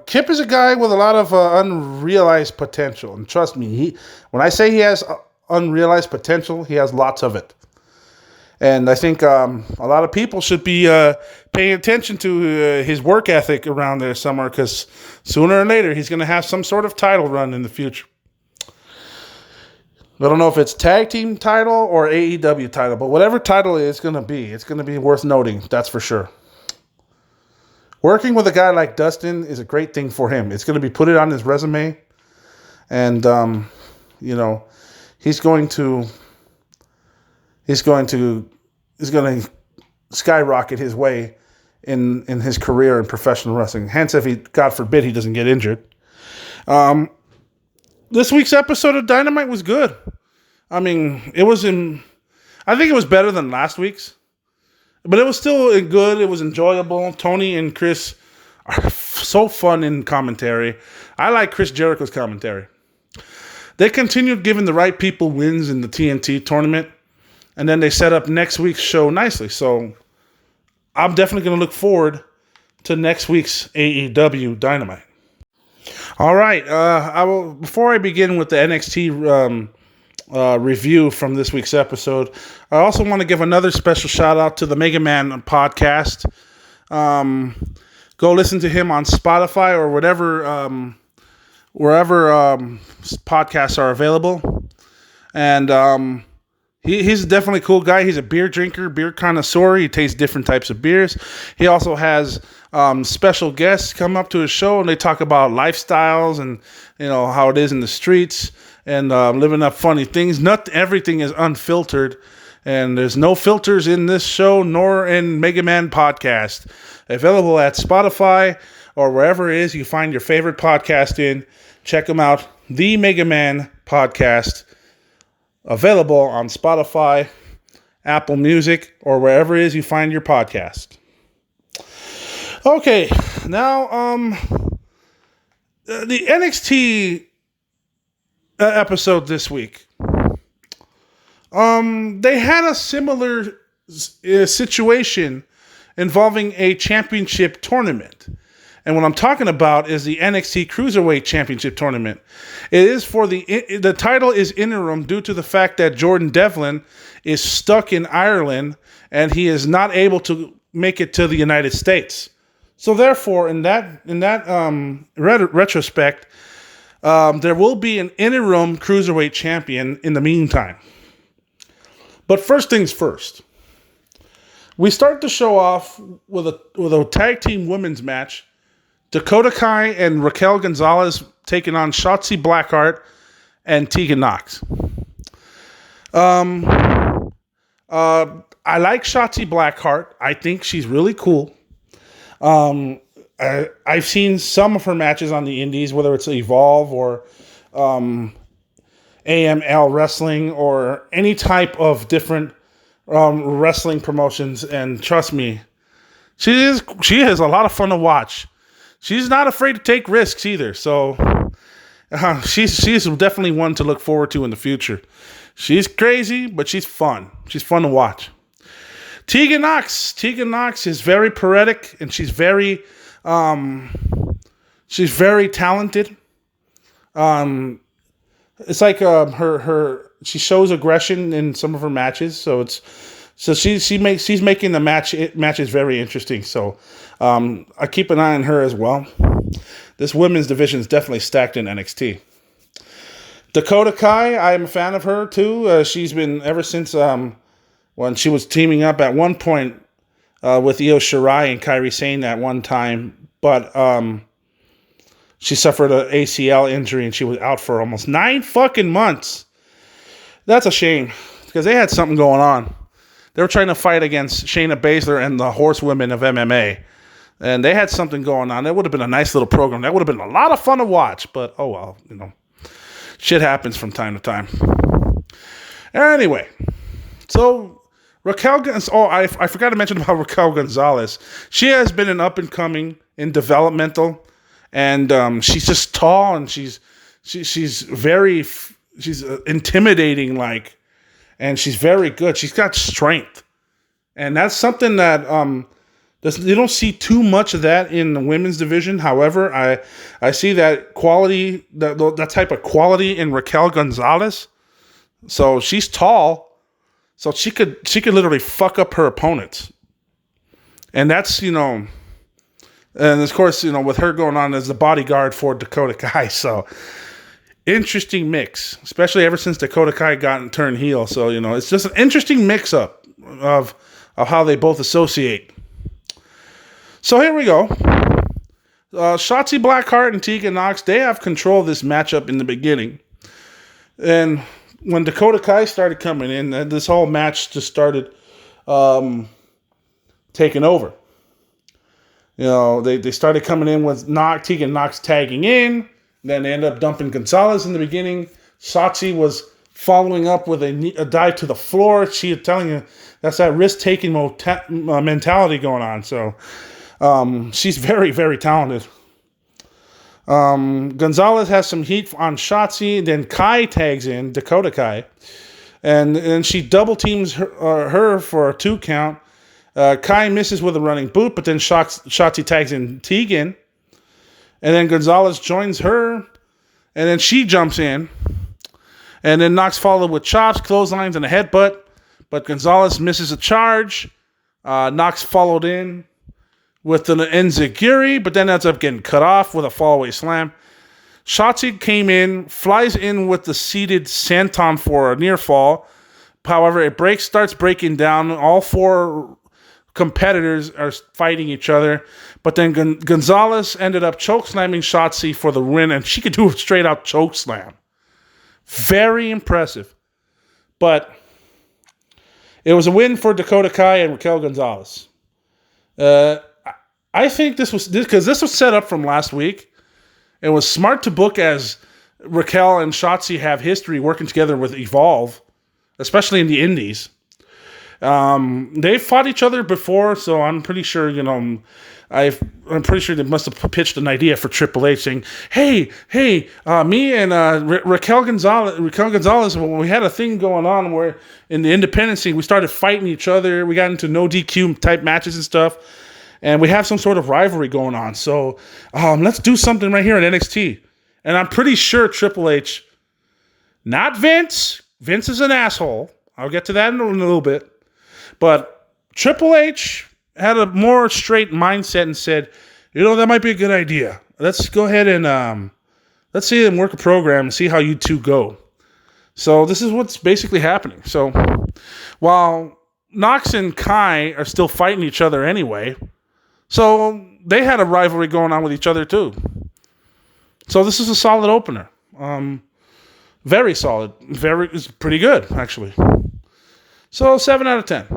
Kip is a guy with a lot of unrealized potential. And trust me, when I say he has unrealized potential, he has lots of it. And I think a lot of people should be paying attention to his work ethic around there somewhere, because sooner or later he's going to have some sort of title run in the future. I don't know if it's tag team title or AEW title, but whatever title it's going to be worth noting, that's for sure. Working with a guy like Dustin is a great thing for him. It's going to be put it on his resume. And, he's going to skyrocket his way in his career in professional wrestling. Hence, if God forbid, he doesn't get injured. This week's episode of Dynamite was good. I mean, I think it was better than last week's. But it was still good. It was enjoyable. Tony and Chris are so fun in commentary. I like Chris Jericho's commentary. They continued giving the right people wins in the TNT tournament. And then they set up next week's show nicely. So I'm definitely going to look forward to next week's AEW Dynamite. All right. Before I begin with the NXT review from this week's episode, I also want to give another special shout out to the Mcmahon podcast. Go listen to him on Spotify or wherever podcasts are available. And he's definitely a cool guy. He's a beer drinker, beer connoisseur. He tastes different types of beers. He also has special guests come up to his show, and they talk about lifestyles and how it is in the streets and living up funny things. Not everything is unfiltered. And there's no filters in this show nor in Mega Man Podcast. Available at Spotify or wherever it is you find your favorite podcast in. Check them out. The Mega Man Podcast. Available on Spotify, Apple Music, or wherever it is you find your podcast. Okay, now the NXT episode this week. They had a similar situation involving a championship tournament. And what I'm talking about is the NXT Cruiserweight Championship Tournament. It is for the title is interim due to the fact that Jordan Devlin is stuck in Ireland and he is not able to make it to the United States. So therefore, in that retrospect, there will be an interim Cruiserweight champion in the meantime. But first things first. We start the show off with a tag team women's match. Dakota Kai and Raquel Gonzalez taking on Shotzi Blackheart and Tegan Nox. I like Shotzi Blackheart. I think she's really cool. I've seen some of her matches on the indies, whether it's Evolve or AML Wrestling or any type of different wrestling promotions, and trust me, she is a lot of fun to watch. She's not afraid to take risks either, so she's definitely one to look forward to in the future. She's crazy, but she's fun. She's fun to watch. Tegan Nox is very poetic, and she's very talented. It's like she shows aggression in some of her matches, she's making the matches very interesting. So I keep an eye on her as well. This women's division is definitely stacked in NXT. Dakota Kai, I'm a fan of her too. She's been ever since when she was teaming up at one point with Io Shirai and Kairi Sane at one time, but she suffered an ACL injury and she was out for almost 9 fucking months. That's a shame because they had something going on. They were trying to fight against Shayna Baszler and the horsewomen of MMA. And they had something going on. That would have been a nice little program. That would have been a lot of fun to watch. But, oh well, shit happens from time to time. Anyway, so Raquel Gonzalez. Oh, I forgot to mention about Raquel Gonzalez. She has been an up-and-coming in developmental. And she's just tall and she's intimidating, like, and she's very good. She's got strength, and that's something that you don't see too much of that in the women's division. However, I see that quality, that type of quality in Raquel Gonzalez. So she's tall, so she could literally fuck up her opponents, and that's And of course, with her going on as the bodyguard for Dakota Kai, so interesting mix, especially ever since Dakota Kai got turned heel. So it's just an interesting mix-up of how they both associate. So here we go. Shotzi Blackheart and Tegan Nox, they have control of this matchup in the beginning, and when Dakota Kai started coming in, this whole match just started taking over. They started coming in with Tegan Nox tagging in. Then they ended up dumping Gonzalez in the beginning. Shotzi was following up with a dive to the floor. She was telling you that's that risk-taking mentality going on. So she's very, very talented. Gonzalez has some heat on Shotzi. Then Kai tags in, Dakota Kai. And she double teams her for a 2 count. Kai misses with a running boot, but then Shotzi tags in Tegan. And then Gonzalez joins her. And then she jumps in. And then Nox followed with chops, clotheslines, and a headbutt. But Gonzalez misses a charge. Nox followed in with an enziguri, but then ends up getting cut off with a fallaway slam. Shotzi came in, flies in with the seated senton for a near fall. However, it starts breaking down. All 4 competitors are fighting each other, but then Gonzalez ended up chokeslamming Shotzi for the win, and she could do a straight-out chokeslam. Very impressive. But It was a win for Dakota Kai and Raquel Gonzalez. I think this was set up from last week. It was smart to book as Raquel and Shotzi have history working together with Evolve, especially in the Indies. They've fought each other before, so I'm pretty sure, I'm pretty sure they must have pitched an idea for Triple H saying, hey, me and Raquel Gonzalez, when we had a thing going on where in the independent scene, we started fighting each other. We got into no DQ type matches and stuff. And we have some sort of rivalry going on. So let's do something right here at NXT. And I'm pretty sure Triple H, not Vince. Vince is an asshole. I'll get to that in a little bit. But Triple H had a more straight mindset and said, that might be a good idea. Let's go ahead and let's see and work a program and see how you two go. So this is what's basically happening. So while Knox and Kai are still fighting each other anyway, so they had a rivalry going on with each other too. So this is a solid opener. Very solid. It's pretty good, actually. So 7 out of 10.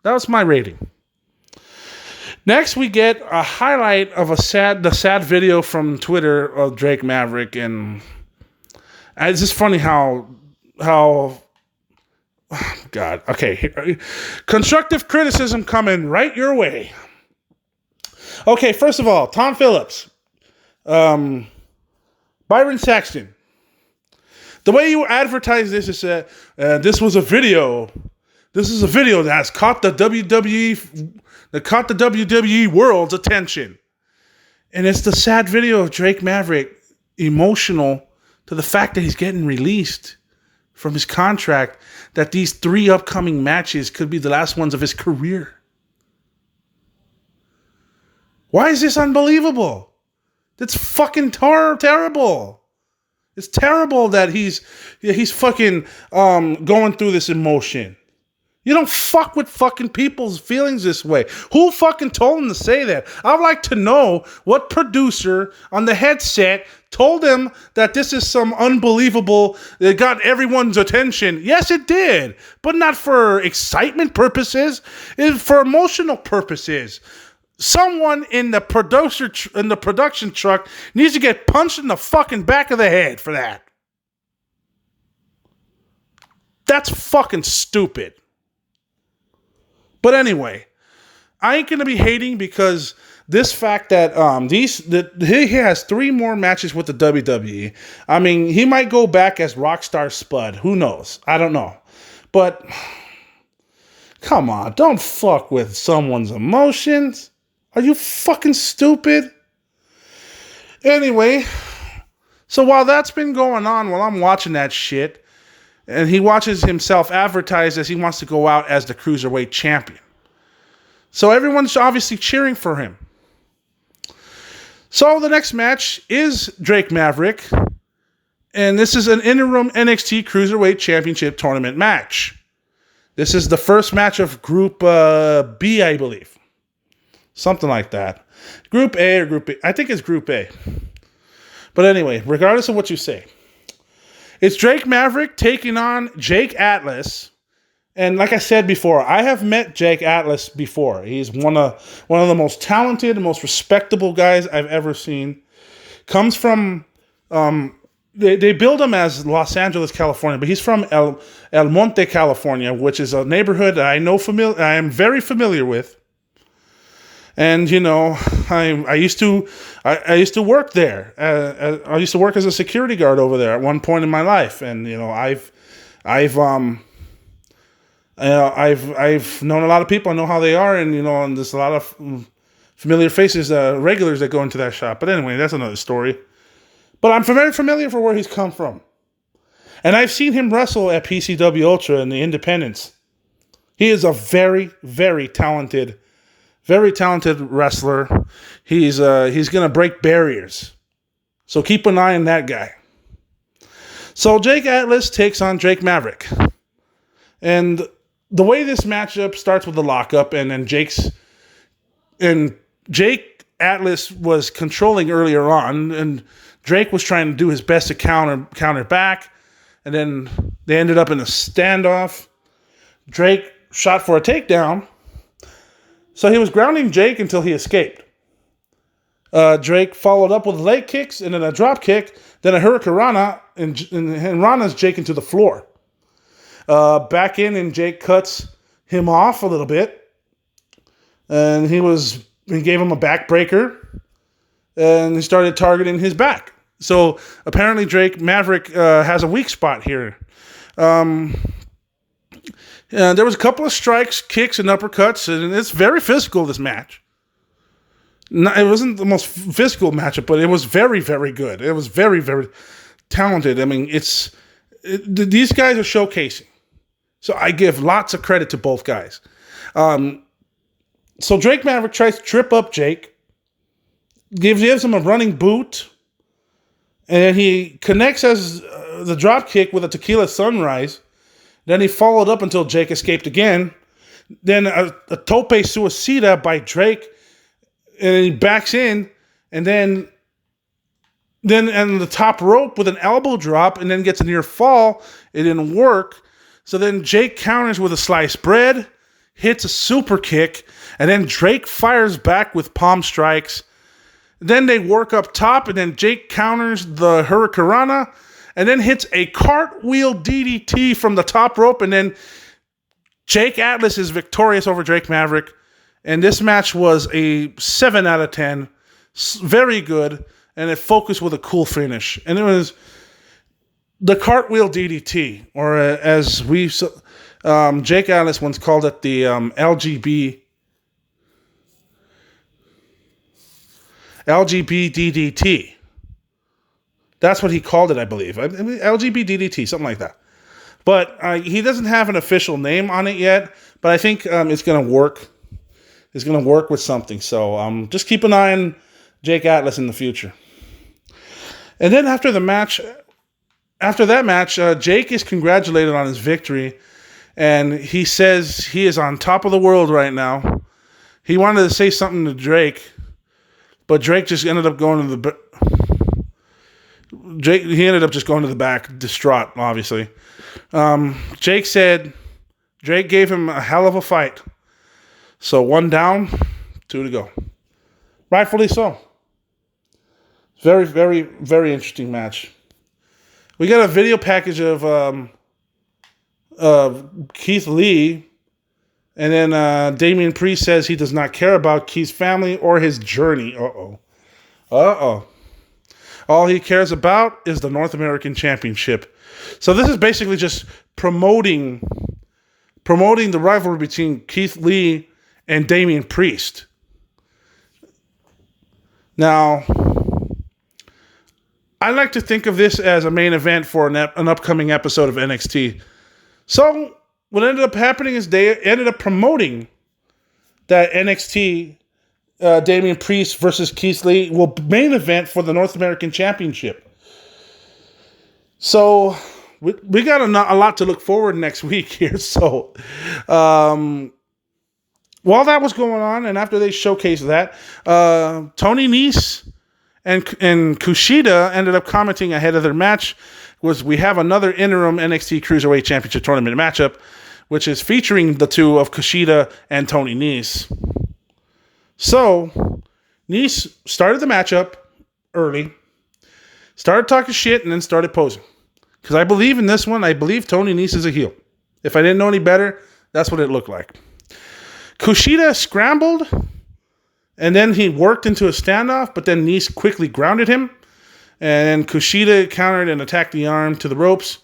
That was my rating. Next, we get a highlight of the sad video from Twitter of Drake Maverick, and it's just funny how God. Okay, constructive criticism coming right your way. Okay, first of all, Tom Phillips, Byron Saxton. The way you advertise this is that this was a video. This is a video that has caught the WWE world's attention, and it's the sad video of Drake Maverick, emotional to the fact that he's getting released from his contract. That these 3 upcoming matches could be the last ones of his career. Why is this unbelievable? That's fucking terrible. It's terrible that he's fucking going through this emotion. You don't fuck with fucking people's feelings this way. Who fucking told him to say that? I'd like to know what producer on the headset told him that this is some unbelievable, it got everyone's attention. Yes, it did, but not for excitement purposes. It's for emotional purposes. Someone in the production truck needs to get punched in the fucking back of the head for that. That's fucking stupid. But anyway, I ain't gonna be hating because this fact that he has 3 more matches with the WWE. I mean, he might go back as Rockstar Spud. Who knows? I don't know. But come on, don't fuck with someone's emotions. Are you fucking stupid? Anyway, so while that's been going on, while I'm watching that shit, and he watches himself advertise as he wants to go out as the Cruiserweight Champion. So everyone's obviously cheering for him. So the next match is Drake Maverick, and this is an interim NXT Cruiserweight Championship Tournament match. This is the first match of Group B, I believe. Something like that. Group A or Group B. I think it's Group A. But anyway, regardless of what you say, it's Drake Maverick taking on Jake Atlas. And like I said before, I have met Jake Atlas before. He's one of the most talented and most respectable guys I've ever seen. Comes from they build him as Los Angeles, California, but he's from El Monte, California, which is a neighborhood that I am very familiar with. And I used to work there. I used to work as a security guard over there at one point in my life, and I've known a lot of people. I know how they are, and and there's a lot of familiar faces, regulars that go into that shop. But anyway, that's another story. But I'm very familiar for where he's come from, and I've seen him wrestle at PCW Ultra in the Independents. He is a very, very talented wrestler. He's gonna break barriers. So keep an eye on that guy. So Jake Atlas takes on Drake Maverick. And the way this matchup starts with the lockup, and then Jake Atlas was controlling earlier on, and Drake was trying to do his best to counter back, and then they ended up in a standoff. Drake shot for a takedown. So he was grounding Jake until he escaped. Drake followed up with leg kicks and then a drop kick, then a hurricanrana, and Rana's Jake into the floor. Back in, and Jake cuts him off a little bit. And he gave him a backbreaker. And he started targeting his back. So apparently Maverick has a weak spot here. There was a couple of strikes, kicks, and uppercuts, and it's very physical, this match. It wasn't the most physical matchup, but it was very, very good. It was very, very talented. I mean, these guys are showcasing. So I give lots of credit to both guys. So Drake Maverick tries to trip up Jake, gives him a running boot, and then he connects as the drop kick with a tequila sunrise. Then he followed up until Jake escaped again. Then a tope suicida by Drake, and he backs in, and then on the top rope with an elbow drop, and then gets a near fall. It didn't work. So then Jake counters with a sliced bread, hits a super kick, and then Drake fires back with palm strikes. Then they work up top, and then Jake counters the hurricanrana, and then hits a cartwheel DDT from the top rope, and then Jake Atlas is victorious over Drake Maverick. And this match was a 7 out of 10. Very good, and it focused with a cool finish. And it was the cartwheel DDT, or as Jake Atlas once called it, the LGB DDT. That's what he called it, I believe. LGB DDT, something like that. But he doesn't have an official name on it yet. But I think it's going to work. It's going to work with something. So just keep an eye on Jake Atlas in the future. And then after that match, Jake is congratulated on his victory. And he says he is on top of the world right now. He wanted to say something to Drake. But Drake just ended up going to the... He ended up just going to the back, distraught, obviously. Jake said Drake gave him a hell of a fight. So 1 down, 2 to go. Rightfully so. Very, very, very interesting match. We got a video package of Keith Lee, and then Damian Priest says he does not care about Keith's family or his journey. Uh-oh. All he cares about is the North American Championship. So this is basically just promoting the rivalry between Keith Lee and Damian Priest. Now, I like to think of this as a main event for an upcoming episode of NXT. So what ended up happening is they ended up promoting that NXT Damian Priest versus Keith Lee will main event for the North American Championship. So we got a lot to look forward next week here. So while that was going on, and after they showcased that, Tony Nese and Kushida ended up commenting ahead of their match. We have another interim NXT Cruiserweight Championship tournament matchup, which is featuring the two of Kushida and Tony Nese. So, Nese started the matchup early, started talking shit, and then started posing. Because I believe in this one, I believe Tony Nese is a heel. If I didn't know any better, that's what it looked like. Kushida scrambled, and then he worked into a standoff, but then Nese quickly grounded him. And Kushida countered and attacked the arm to the ropes.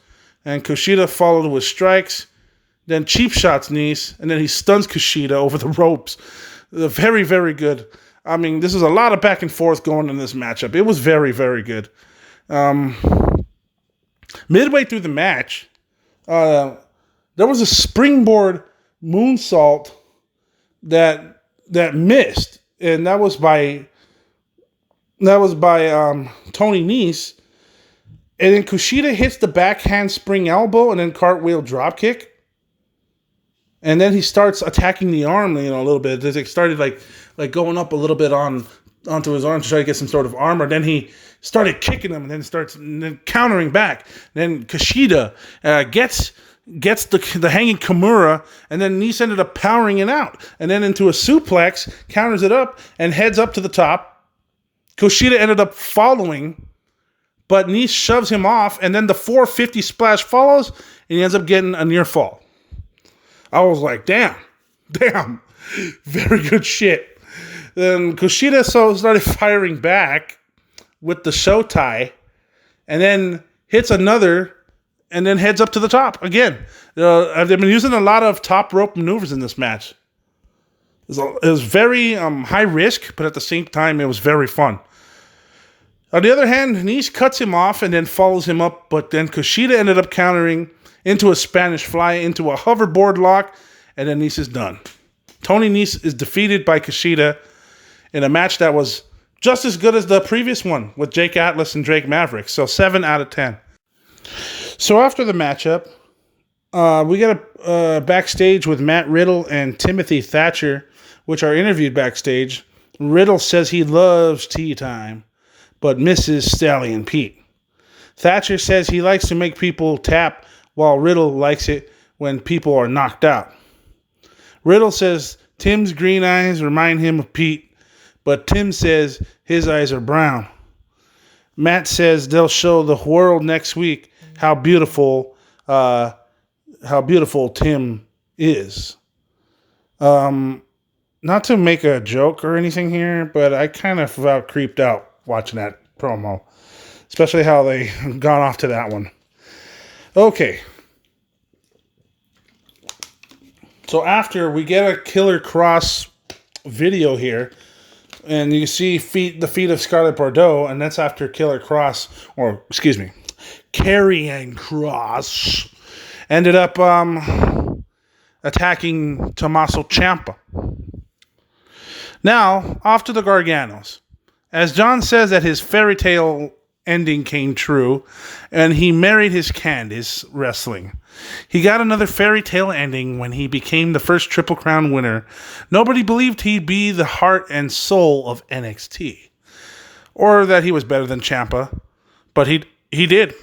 And Kushida followed with strikes. Then cheap shots Nese, and then he stuns Kushida over the ropes. Very, very good. I mean, this is a lot of back and forth going in this matchup. It was very, very good. Midway through the match, there was a springboard moonsault that missed, and that was by Tony Nese. And then Kushida hits the backhand handspring elbow and then cartwheel dropkick. And then he starts attacking the arm, a little bit. It started like going up a little bit onto his arm to try to get some sort of armor. Then he started kicking him and then countering back. Then Kushida gets gets the hanging Kimura, and then Nese ended up powering it out. And then into a suplex, counters it up, and heads up to the top. Kushida ended up following, but Nese shoves him off, and then the 450 splash follows, and he ends up getting a near fall. I was like, damn, very good shit. Then Kushida started firing back with the show tie, and then hits another, and then heads up to the top again. They've been using a lot of top rope maneuvers in this match. It was very high risk, but at the same time, it was very fun. On the other hand, Nese cuts him off and then follows him up, but then Kushida ended up countering into a Spanish fly, into a hoverboard lock, and then Nese is done. Tony Nese is defeated by Kushida in a match that was just as good as the previous one with Jake Atlas and Drake Maverick. So 7 out of 10. So after the matchup, we got a backstage with Matt Riddle and Timothy Thatcher, which are interviewed backstage. Riddle says he loves tea time, but misses Stallion Pete. Thatcher says he likes to make people tap, while Riddle likes it when people are knocked out. Riddle says Tim's green eyes remind him of Pete, but Tim says his eyes are brown. Matt says they'll show the world next week how beautiful Tim is. Not to make a joke or anything here, but I kind of felt creeped out watching that promo, especially how they gone off to that one. Okay. So after we get a Killer Cross video here, and you see the feet of Scarlett Bordeaux, and that's after Killer Cross, or excuse me, Karrion Kross ended up attacking Tommaso Ciampa. Now, off to the Garganos. As John says that his fairy tale ending came true, and he married his Candice wrestling. He got another fairy tale ending when he became the first Triple Crown winner. Nobody believed he'd be the heart and soul of NXT, or that he was better than Ciampa, but he did.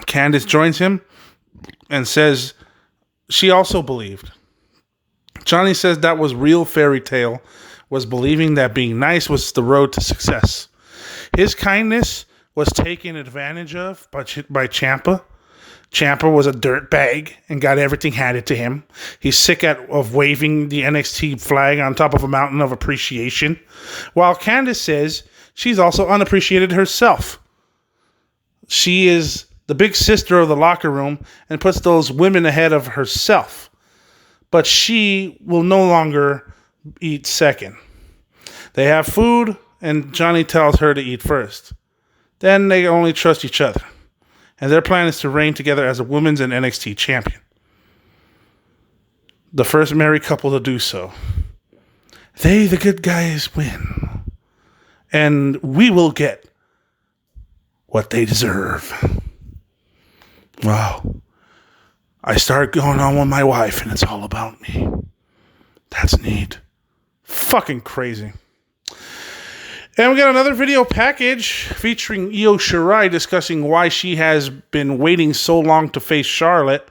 Candice joins him and says she also believed. Johnny says that was real fairy tale, was believing that being nice was the road to success. His kindness was taken advantage of by Ciampa. Ciampa was a dirtbag and got everything handed to him. He's sick of waving the NXT flag on top of a mountain of appreciation. While Candice says she's also unappreciated herself. She is the big sister of the locker room and puts those women ahead of herself. But she will no longer eat second. They have food, and Johnny tells her to eat first. Then they only trust each other. And their plan is to reign together as a women's and NXT champion. The first married couple to do so. They, the good guys, win. And we will get what they deserve. Wow. I start going on with my wife and it's all about me. That's neat. Fucking crazy. And we got another video package featuring Io Shirai discussing why she has been waiting so long to face Charlotte.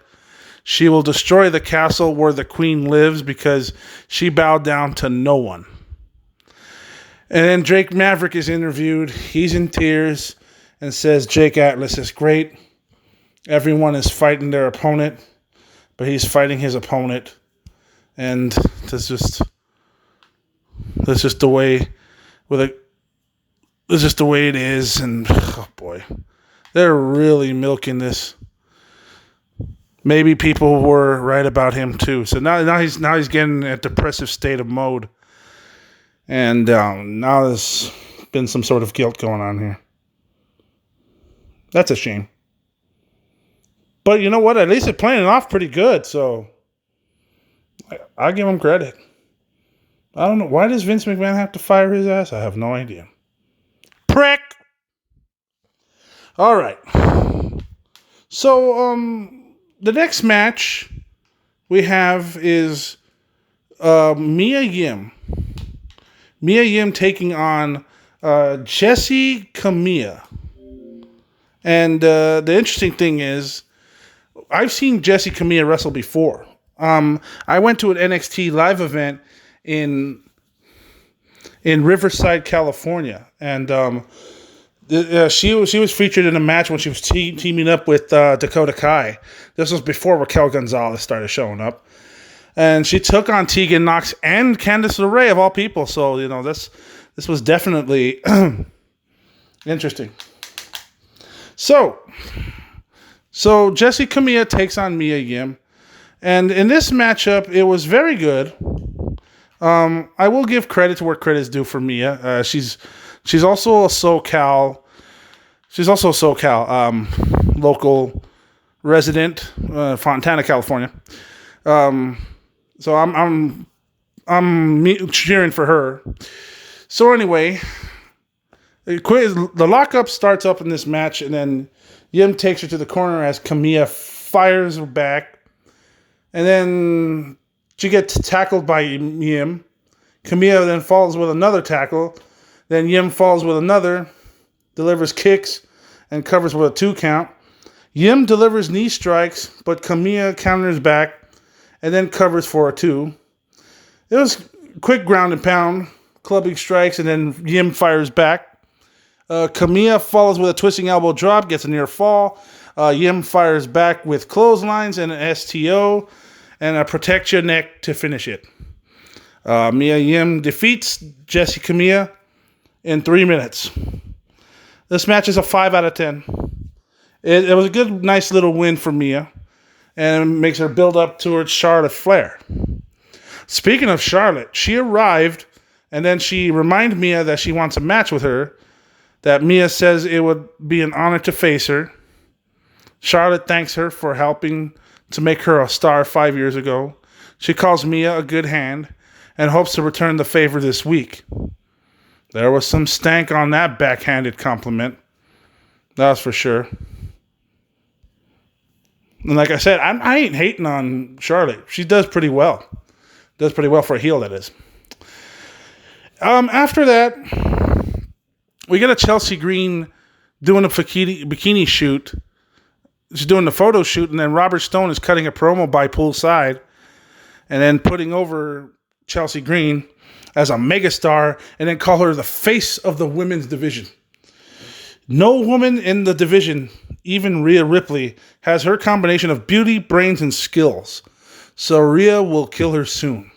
She will destroy the castle where the queen lives because she bowed down to no one. And then Drake Maverick is interviewed. He's in tears and says Jake Atlas is great. Everyone is fighting their opponent, but he's fighting his opponent. And that's just the way it's just the way it is, and oh boy, they're really milking this. Maybe people were right about him too. So now he's getting a depressive state of mode, and now there's been some sort of guilt going on here. That's a shame. But you know what? At least it's playing it off pretty good. So I give him credit. I don't know. Why does Vince McMahon have to fire his ass? I have no idea. Prick! All right. So, the next match we have is Mia Yim. Mia Yim taking on Jessie Camilla. And the interesting thing is, I've seen Jessie Camilla wrestle before. I went to an NXT live event in Riverside, California, and she was featured in a match when she was teaming up with Dakota Kai. This was before Raquel Gonzalez started showing up, and she took on Tegan Nox and Candice LeRae of all people. So this was definitely interesting. So Jessie Camilla takes on Mia Yim, and in this matchup, it was very good. I will give credit to where credit is due for Mia. She's also a SoCal. She's also a SoCal local resident, Fontana, California. So I'm cheering for her. So anyway, the lockup starts up in this match, and then Yim takes her to the corner as Camilla fires her back, and then she gets tackled by Yim. Camilla then falls with another tackle. Then Yim falls with another, delivers kicks, and covers with a 2 count. Yim delivers knee strikes, but Camilla counters back and then covers for a 2. It was quick ground and pound, clubbing strikes, and then Yim fires back. Camilla follows with a twisting elbow drop, gets a near fall. Yim fires back with clotheslines and an STO and a protect your neck to finish it. Mia Yim defeats Jessie Camilla in 3 minutes. This match is a 5 out of 10. It was a good, nice little win for Mia, and it makes her build up towards Charlotte Flair. Speaking of Charlotte, she arrived, and then she reminded Mia that she wants a match with her, that Mia says it would be an honor to face her. Charlotte thanks her for helping to make her a star 5 years ago. She calls Mia a good hand and hopes to return the favor this week. There was some stank on that backhanded compliment. That's for sure. And like I said, I ain't hating on Charlotte. She does pretty well. Does pretty well for a heel, that is. After that, we get a Chelsea Green doing a bikini shoot. She's doing the photo shoot, and then Robert Stone is cutting a promo by poolside and then putting over Chelsea Green as a megastar and then call her the face of the women's division. No woman in the division, even Rhea Ripley, has her combination of beauty, brains, and skills. So Rhea will kill her soon.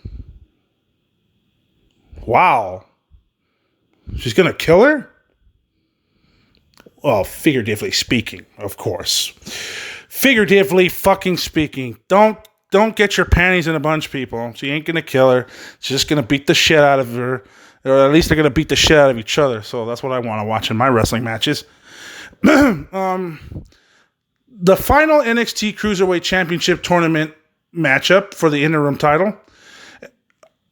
Wow. She's going to kill her? Well, figuratively speaking, of course. Figuratively fucking speaking. Don't get your panties in a bunch, people. She ain't going to kill her. She's just going to beat the shit out of her. Or at least they're going to beat the shit out of each other. So that's what I want to watch in my wrestling matches. The final NXT Cruiserweight Championship Tournament matchup for the interim title.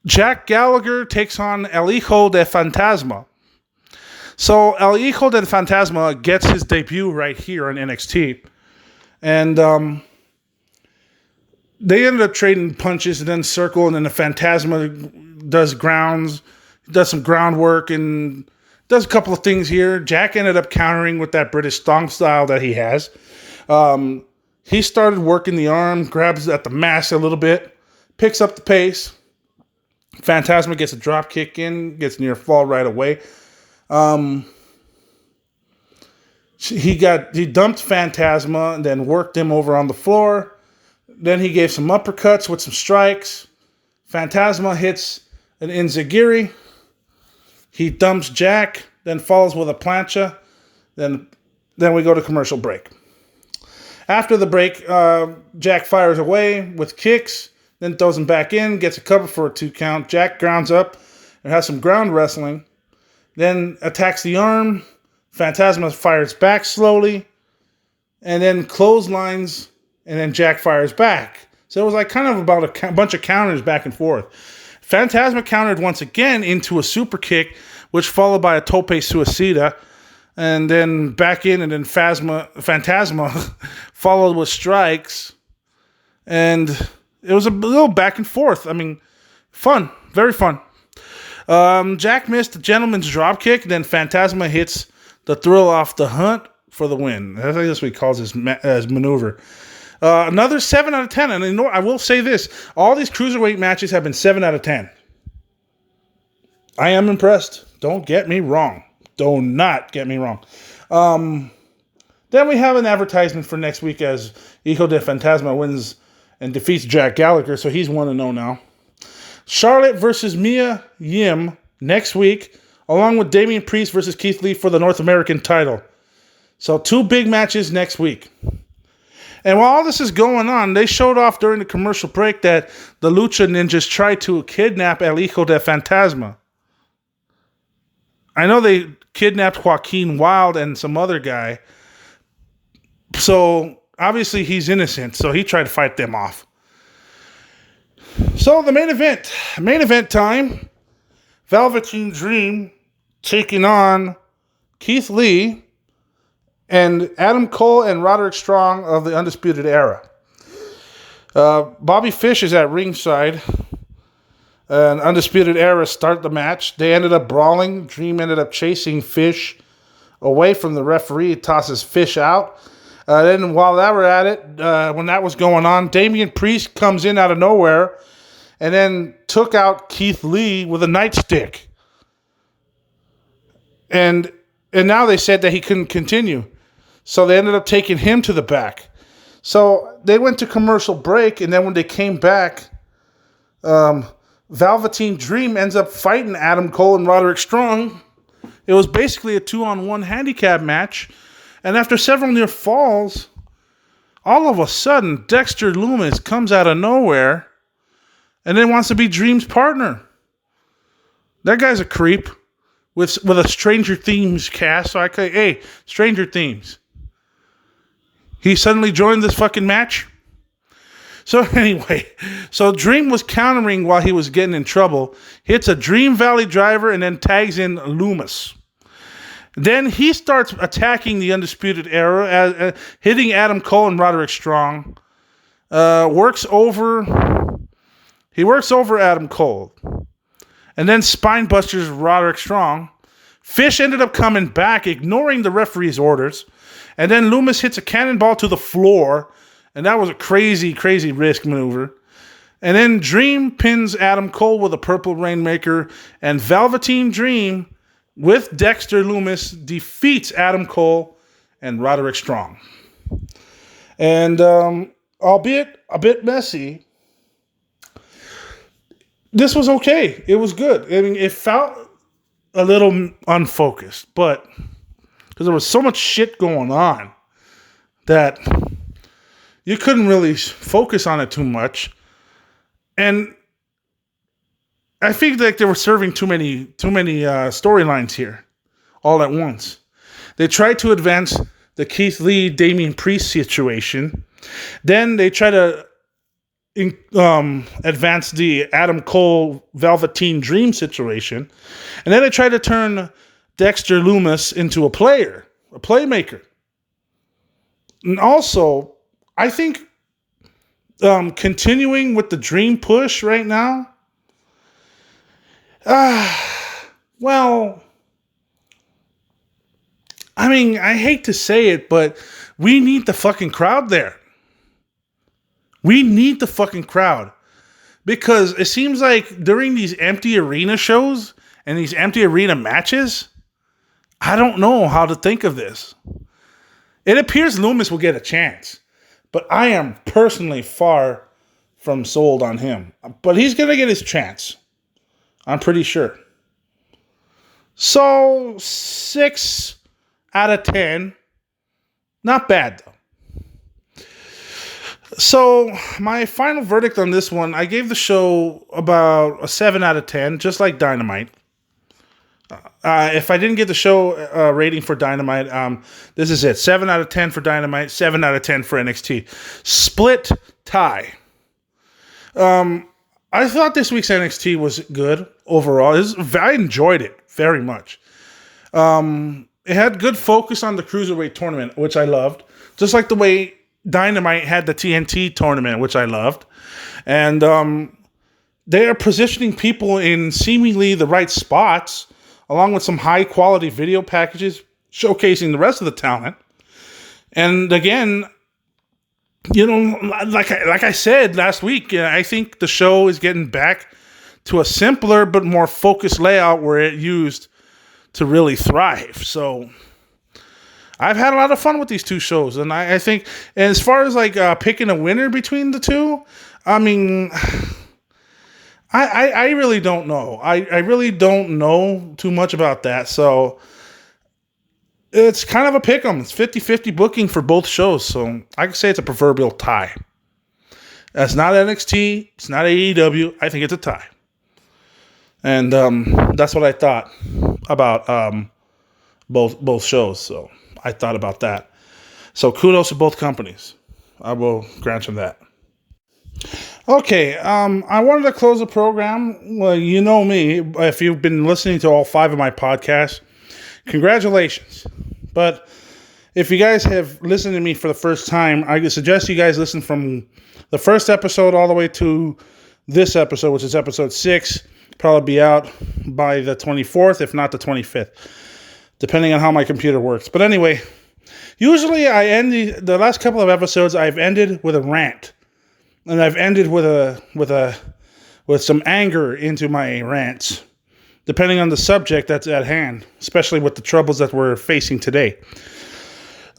Jack Gallagher takes on El Hijo de Fantasma. So El Hijo de Fantasma gets his debut right here on NXT. And they ended up trading punches and then circle, and then the Fantasma does some groundwork and does a couple of things here. Jack ended up countering with that British stomp style that he has. He started working the arm, grabs at the mask a little bit, picks up the pace. Fantasma gets a drop kick in, gets near fall right away. He dumped Fantasma and then worked him over on the floor. Then he gave some uppercuts with some strikes. Fantasma hits an enziguri. He dumps Jack, then follows with a plancha. Then we go to commercial break. After the break, Jack fires away with kicks, then throws him back in, gets a cover for a 2 count. Jack grounds up and has some ground wrestling. Then attacks the arm. Fantasma fires back slowly. And then clotheslines. And then Jack fires back. So it was like kind of about a bunch of counters back and forth. Fantasma countered once again into a super kick, which followed by a tope suicida. And then back in, and then Fantasma followed with strikes. And it was a little back and forth. I mean, fun. Very fun. Jack missed the gentleman's drop kick. Then Fantasma hits the thrill off the hunt for the win. That's what he calls his maneuver. Another 7 out of 10. And I will say this. All these cruiserweight matches have been 7 out of 10. I am impressed. Don't get me wrong. Do not get me wrong. Then we have an advertisement for next week as Hijo de Fantasma wins and defeats Jack Gallagher. So he's 1-0 now. Charlotte versus Mia Yim next week, along with Damian Priest versus Keith Lee for the North American title. So 2 big matches next week. And while all this is going on, they showed off during the commercial break that the Lucha Ninjas tried to kidnap El Hijo de Fantasma. I know they kidnapped Joaquin Wilde and some other guy. So obviously he's innocent. So he tried to fight them off. So the main event time. Velveteen Dream taking on Keith Lee and Adam Cole and Roderick Strong of the Undisputed Era. Bobby Fish is at ringside. And Undisputed Era start the match. They ended up brawling. Dream ended up chasing Fish away from the referee. Tosses Fish out. Then while they were at it, when that was going on, Damian Priest comes in out of nowhere and then took out Keith Lee with a nightstick. And now they said that he couldn't continue. So they ended up taking him to the back. So they went to commercial break, and then when they came back, Velveteen Dream ends up fighting Adam Cole and Roderick Strong. It was basically a 2-on-1 handicap match. And after several near falls, all of a sudden, Dexter Lumis comes out of nowhere and then wants to be Dream's partner. That guy's a creep with a Stranger Themes cast. So I say, hey, Stranger Themes. He suddenly joined this fucking match. So anyway, Dream was countering while he was getting in trouble. Hits a Dream Valley driver and then tags in Loomis. Then he starts attacking the Undisputed Era, hitting Adam Cole and Roderick Strong. He works over Adam Cole. And then spinebusters Roderick Strong. Fish ended up coming back, ignoring the referee's orders. And then Loomis hits a cannonball to the floor. And that was a crazy, crazy risk maneuver. And then Dream pins Adam Cole with a purple Rainmaker. And Velveteen Dream, with Dexter Lumis, defeats Adam Cole and Roderick Strong. And albeit a bit messy, this was okay. It was good. I mean, it felt a little unfocused, but because there was so much shit going on that you couldn't really focus on it too much. And I feel like they were serving too many storylines here all at once. They tried to advance the Keith Lee, Damian Priest situation. Then they tried to advance the Adam Cole, Velveteen Dream situation. And then they tried to turn Dexter Lumis into a playmaker. And also, I think continuing with the Dream push right now, well, I mean, I hate to say it, but we need the fucking crowd there. We need the fucking crowd. Because it seems like during these empty arena shows and these empty arena matches, I don't know how to think of this. It appears Loomis will get a chance. But I am personally far from sold on him. But he's going to get his chance. I'm pretty sure. So, 6 out of 10. Not bad, though. So, my final verdict on this one, I gave the show about a 7 out of 10, just like Dynamite. If I didn't get the show rating for Dynamite, this is it. 7 out of 10 for Dynamite, 7 out of 10 for NXT. Split tie. I thought this week's NXT was good overall. I enjoyed it very much. It had good focus on the Cruiserweight tournament, which I loved. Just like the way Dynamite had the TNT tournament, which I loved. And they are positioning people in seemingly the right spots, along with some high-quality video packages showcasing the rest of the talent. And again, like I said last week, I think the show is getting back to a simpler but more focused layout where it used to really thrive. So I've had a lot of fun with these two shows, and I think, and as far as like picking a winner between the two, I mean, I really don't know. I really don't know too much about that. So it's kind of a pick-em. It's 50-50 booking for both shows. So I can say it's a proverbial tie. That's not NXT. It's not AEW. I think it's a tie. And that's what I thought about both shows. So I thought about that. So kudos to both companies. I will grant them that. Okay, I wanted to close the program. Well, you know me. If you've been listening to all 5 of my podcasts, congratulations. But if you guys have listened to me for the first time, I suggest you guys listen from the first episode all the way to this episode, which is episode 6. Probably be out by the 24th, if not the 25th, depending on how my computer works. But anyway, usually I end the last couple of episodes, I've ended with a rant. And I've ended with some anger into my rants, depending on the subject that's at hand, especially with the troubles that we're facing today.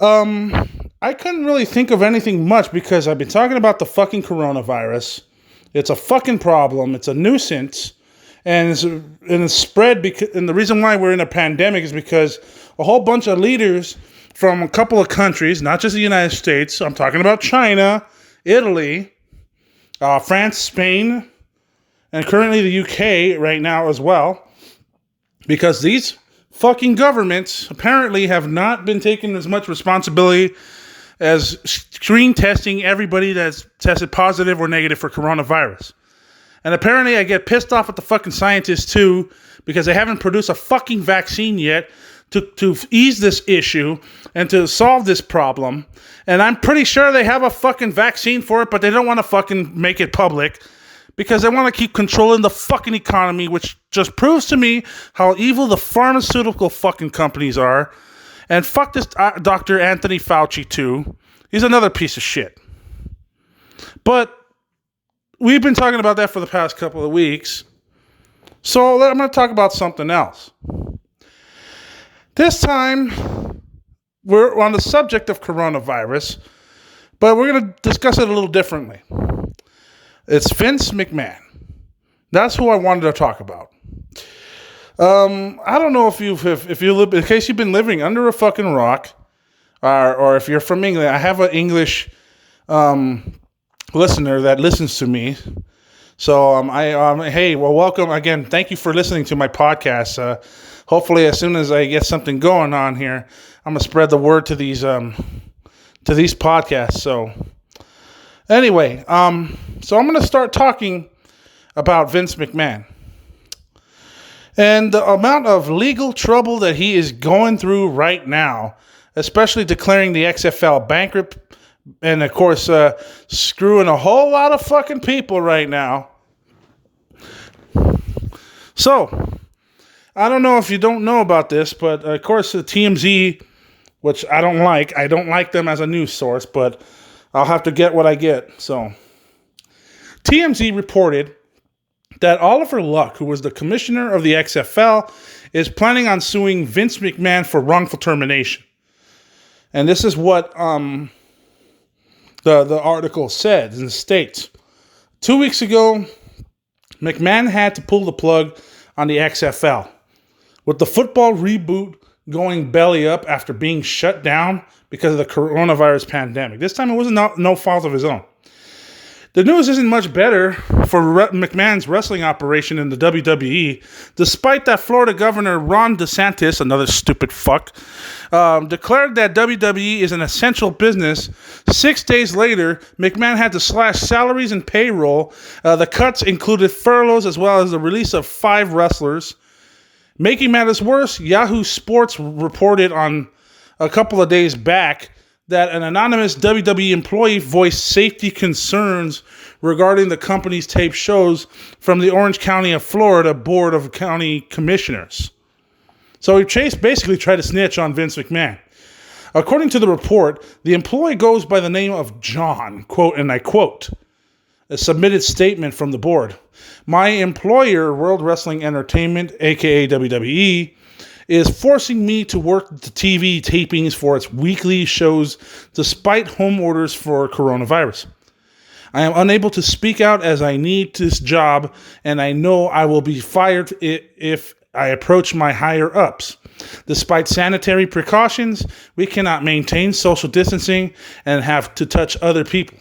I couldn't really think of anything much because I've been talking about the fucking coronavirus. It's a fucking problem. It's a nuisance, and it's spread. And the reason why we're in a pandemic is because a whole bunch of leaders from a couple of countries, not just the United States. I'm talking about China, Italy, France, Spain, and currently the UK right now as well, because these fucking governments apparently have not been taking as much responsibility as screen testing everybody that's tested positive or negative for coronavirus. And apparently I get pissed off at the fucking scientists too, because they haven't produced a fucking vaccine yet to ease this issue and to solve this problem. And I'm pretty sure they have a fucking vaccine for it, but they don't want to fucking make it public because they want to keep controlling the fucking economy, which just proves to me how evil the pharmaceutical fucking companies are. And fuck this Dr. Anthony Fauci too. He's another piece of shit. But we've been talking about that for the past couple of weeks. So I'm going to talk about something else. This time, we're on the subject of coronavirus, but we're going to discuss it a little differently. It's Vince McMahon. That's who I wanted to talk about. I don't know if you live, in case you've been living under a fucking rock, or if you're from England. I have an English listener that listens to me. So hey, well, welcome again. Thank you for listening to my podcast. Hopefully, as soon as I get something going on here, I'm gonna spread the word to these podcasts. So, anyway, so I'm gonna start talking about Vince McMahon and the amount of legal trouble that he is going through right now, especially declaring the XFL bankrupt, and of course, screwing a whole lot of fucking people right now. So, I don't know if you don't know about this, but of course the TMZ, which I don't like them as a news source, but I'll have to get what I get. So TMZ reported that Oliver Luck, who was the commissioner of the XFL, is planning on suing Vince McMahon for wrongful termination. And this is what the article said and states. 2 weeks ago, McMahon had to pull the plug on the XFL, with the football reboot going belly up after being shut down because of the coronavirus pandemic. This time it wasn't no fault of his own. The news isn't much better for McMahon's wrestling operation in the WWE, despite that Florida Governor Ron DeSantis, another stupid fuck, declared that WWE is an essential business. 6 days later, McMahon had to slash salaries and payroll. The cuts included furloughs as well as the release of 5 wrestlers. Making matters worse, Yahoo Sports reported on a couple of days back that an anonymous WWE employee voiced safety concerns regarding the company's taped shows from the Orange County of Florida Board of County Commissioners. So Chase basically tried to snitch on Vince McMahon. According to the report, the employee goes by the name of John, quote, and I quote, a submitted statement from the board. My employer, World Wrestling Entertainment, aka WWE, is forcing me to work the TV tapings for its weekly shows despite home orders for coronavirus. I am unable to speak out as I need this job, and I know I will be fired if I approach my higher-ups. Despite sanitary precautions, we cannot maintain social distancing and have to touch other people.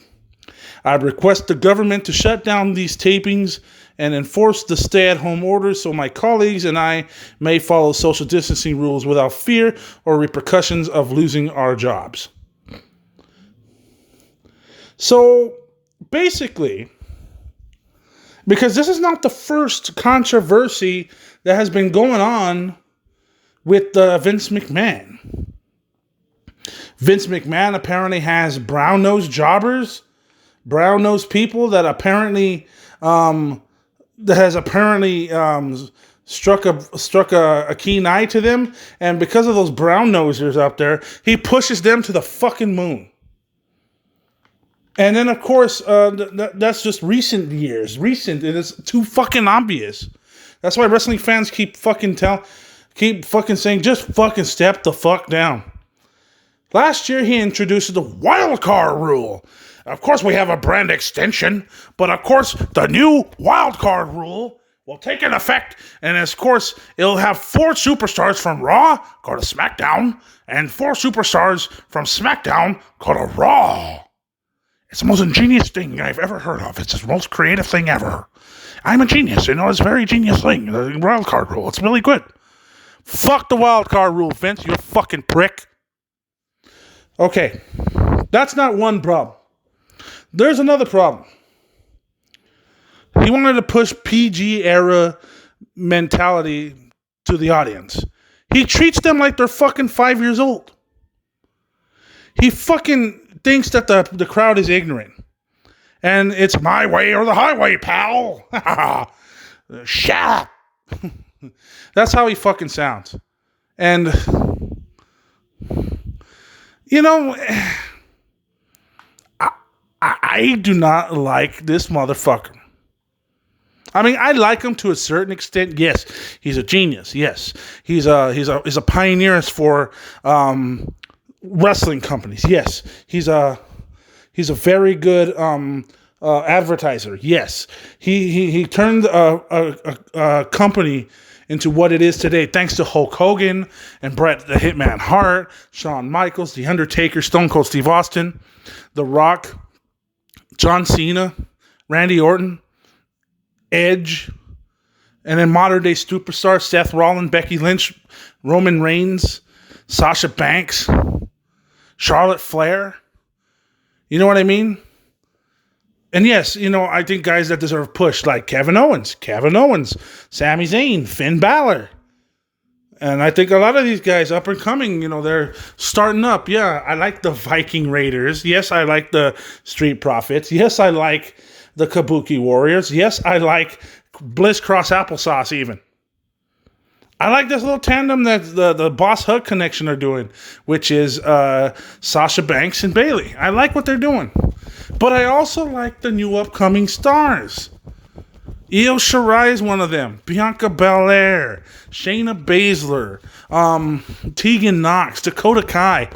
I request the government to shut down these tapings and enforce the stay-at-home orders so my colleagues and I may follow social distancing rules without fear or repercussions of losing our jobs. So, basically, because this is not the first controversy that has been going on with Vince McMahon. Vince McMahon apparently has brown-nosed jobbers, brown-nosed people that apparently struck a keen eye to them, and because of those brown-nosers out there, he pushes them to the fucking moon. And then, of course, that's just recent years. Recent, and it's too fucking obvious. That's why wrestling fans keep fucking saying, just fucking step the fuck down. Last year, he introduced the wild card rule. Of course, we have a brand extension, but of course, the new wild card rule will take an effect, and of course, it'll have 4 superstars from Raw go to SmackDown, and 4 superstars from SmackDown go to Raw. It's the most ingenious thing I've ever heard of. It's the most creative thing ever. I'm a genius, it's a very genius thing. The wild card rule, it's really good. Fuck the wild card rule, Vince, you fucking prick. Okay, that's not one problem. There's another problem. He wanted to push PG era mentality to the audience. He treats them like they're fucking 5 years old. He fucking thinks that the crowd is ignorant. And it's my way or the highway, pal. Shut up. That's how he fucking sounds. And, you know, I do not like this motherfucker. I mean, I like him to a certain extent. Yes, he's a genius. Yes, he's a pioneer for wrestling companies. Yes, he's a very good advertiser. Yes, he turned a company into what it is today, thanks to Hulk Hogan and Bret the Hitman Hart, Shawn Michaels, The Undertaker, Stone Cold Steve Austin, The Rock, John Cena, Randy Orton, Edge, and then modern day superstars Seth Rollins, Becky Lynch, Roman Reigns, Sasha Banks, Charlotte Flair. You know what I mean? And yes, you know, I think guys that deserve push like Kevin Owens, Sami Zayn, Finn Balor. And I think a lot of these guys up and coming, you know, they're starting up. Yeah, I like the Viking Raiders. Yes, I like the Street Profits. Yes, I like the Kabuki Warriors. Yes, I like Bliss Cross Applesauce even. I like this little tandem that the Boss Hug Connection are doing, which is Sasha Banks and Bayley. I like what they're doing. But I also like the new upcoming stars. Io Shirai is one of them. Bianca Belair, Shayna Baszler, Tegan Knox, Dakota Kai.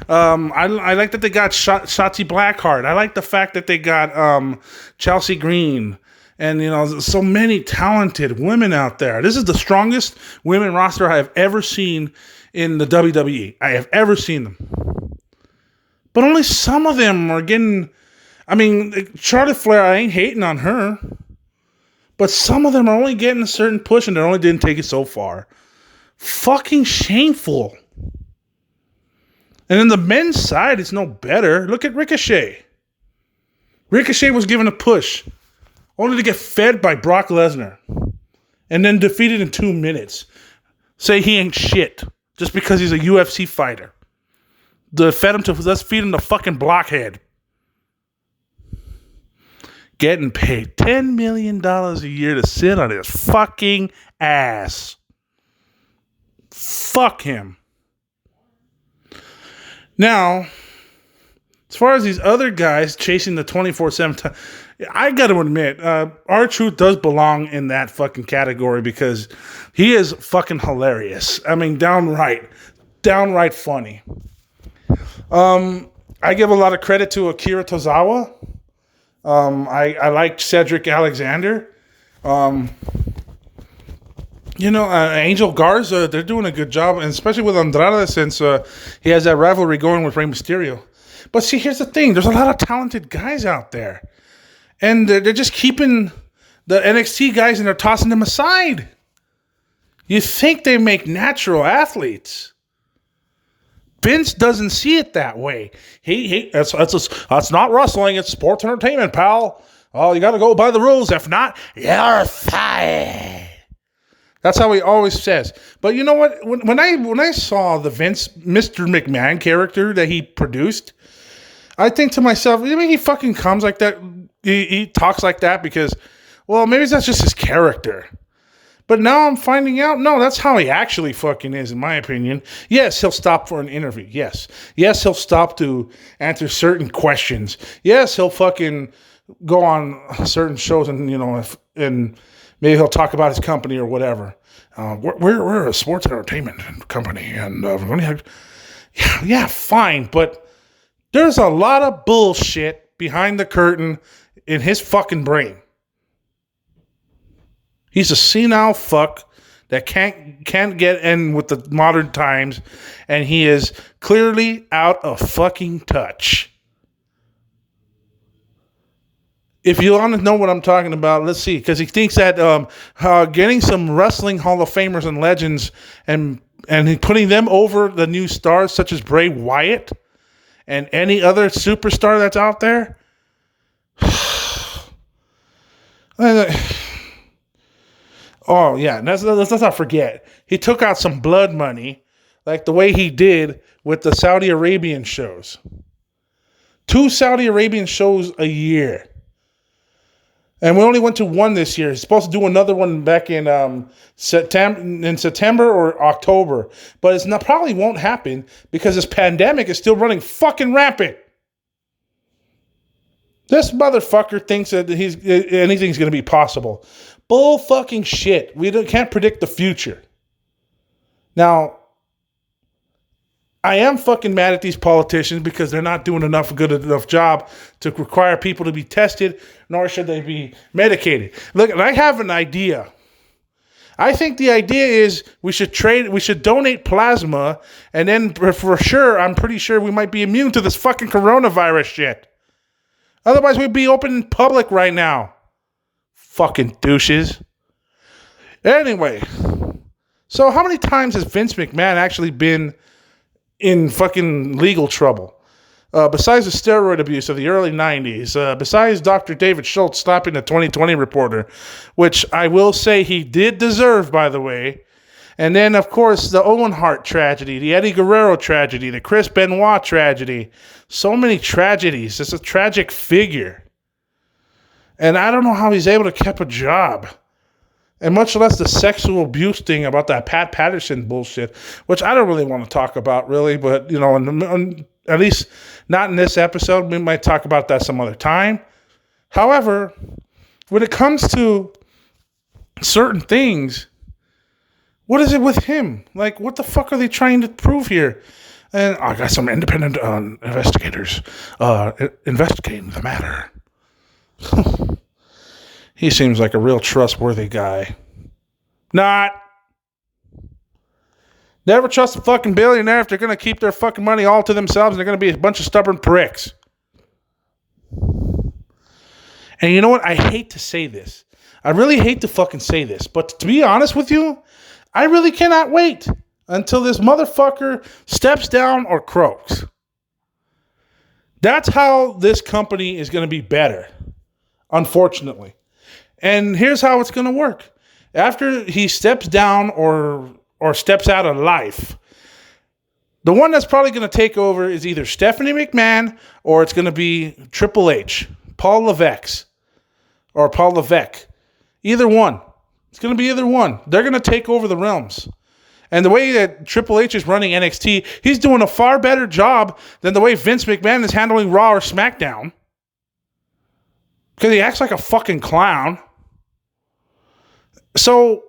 I like that they got Shotzi Blackheart. I like the fact that they got Chelsea Green. And, you know, so many talented women out there. This is the strongest women roster I have ever seen in the WWE. I have ever seen them. But only some of them are getting... I mean, Charlotte Flair, I ain't hating on her. But some of them are only getting a certain push and they only didn't take it so far. Fucking shameful. And then the men's side, it's no better. Look at Ricochet. Ricochet was given a push. Only to get fed by Brock Lesnar. And then defeated in 2 minutes. Say he ain't shit. Just because he's a UFC fighter. Let's feed him the fucking blockhead. Getting paid $10 million a year to sit on his fucking ass. Fuck him. Now, as far as these other guys chasing the 24/7 time, I got to admit, R-Truth does belong in that fucking category because he is fucking hilarious. I mean, downright funny. I give a lot of credit to Akira Tozawa. I like Cedric Alexander. Angel Garza, they're doing a good job, and especially with Andrade since he has that rivalry going with Rey Mysterio. But see, here's the thing. There's a lot of talented guys out there. And they're just keeping the NXT guys and they're tossing them aside. You think they make natural athletes. Vince doesn't see it that way. That's not wrestling. It's sports entertainment, pal. Oh, you got to go by the rules. If not, you're fired. That's how he always says. But you know what? When I saw the Vince Mr. McMahon character that he produced, I think to myself, I mean, he fucking comes like that. He talks like that because, well, maybe that's just his character. But now I'm finding out, no, that's how he actually fucking is, in my opinion. Yes, he'll stop for an interview. Yes, he'll stop to answer certain questions. Yes, he'll fucking go on certain shows and, and maybe he'll talk about his company or whatever. We're a sports entertainment company, and we're going to have... Yeah, fine, but there's a lot of bullshit behind the curtain in his fucking brain. He's a senile fuck that can't get in with the modern times, and he is clearly out of fucking touch. If you want to know what I'm talking about, let's see. Because he thinks that getting some wrestling Hall of Famers and legends and putting them over the new stars such as Bray Wyatt and any other superstar that's out there. Oh, yeah. Let's not forget. He took out some blood money like the way he did with the Saudi Arabian shows. 2 Saudi Arabian shows a year. And we only went to 1 this year. He's supposed to do another one back in September or October. But probably won't happen because this pandemic is still running fucking rampant. This motherfucker thinks that anything's going to be possible. Bull fucking shit. We can't predict the future. Now, I am fucking mad at these politicians because they're not doing good enough job to require people to be tested, nor should they be medicated. Look, I have an idea. I think the idea is we should donate plasma, and then for sure, I'm pretty sure we might be immune to this fucking coronavirus shit. Otherwise, we'd be open in public right now. Fucking douches. Anyway, so how many times has Vince McMahon actually been in fucking legal trouble? Besides the steroid abuse of the early 90s, besides Dr. David Schultz slapping the 2020 reporter, which I will say he did deserve, by the way. And then, of course, the Owen Hart tragedy, the Eddie Guerrero tragedy, the Chris Benoit tragedy. So many tragedies. It's a tragic figure. And I don't know how he's able to keep a job. And much less the sexual abuse thing about that Pat Patterson bullshit, which I don't really want to talk about, really. But, at least not in this episode. We might talk about that some other time. However, when it comes to certain things, what is it with him? Like, what the fuck are they trying to prove here? And I got some independent investigators investigating the matter. He seems like a real trustworthy guy. Not. Never trust a fucking billionaire if they're going to keep their fucking money all to themselves and they're going to be a bunch of stubborn pricks. And you know what? I hate to say this. I really hate to fucking say this. But to be honest with you, I really cannot wait until this motherfucker steps down or croaks. That's how this company is going to be better. Unfortunately. And here's how it's going to work. After he steps down or steps out of life, the one that's probably going to take over is either Stephanie McMahon or it's going to be Triple H, Paul Levesque. Either one. It's going to be either one. They're going to take over the realms. And the way that Triple H is running NXT, he's doing a far better job than the way Vince McMahon is handling Raw or SmackDown. Because he acts like a fucking clown. So,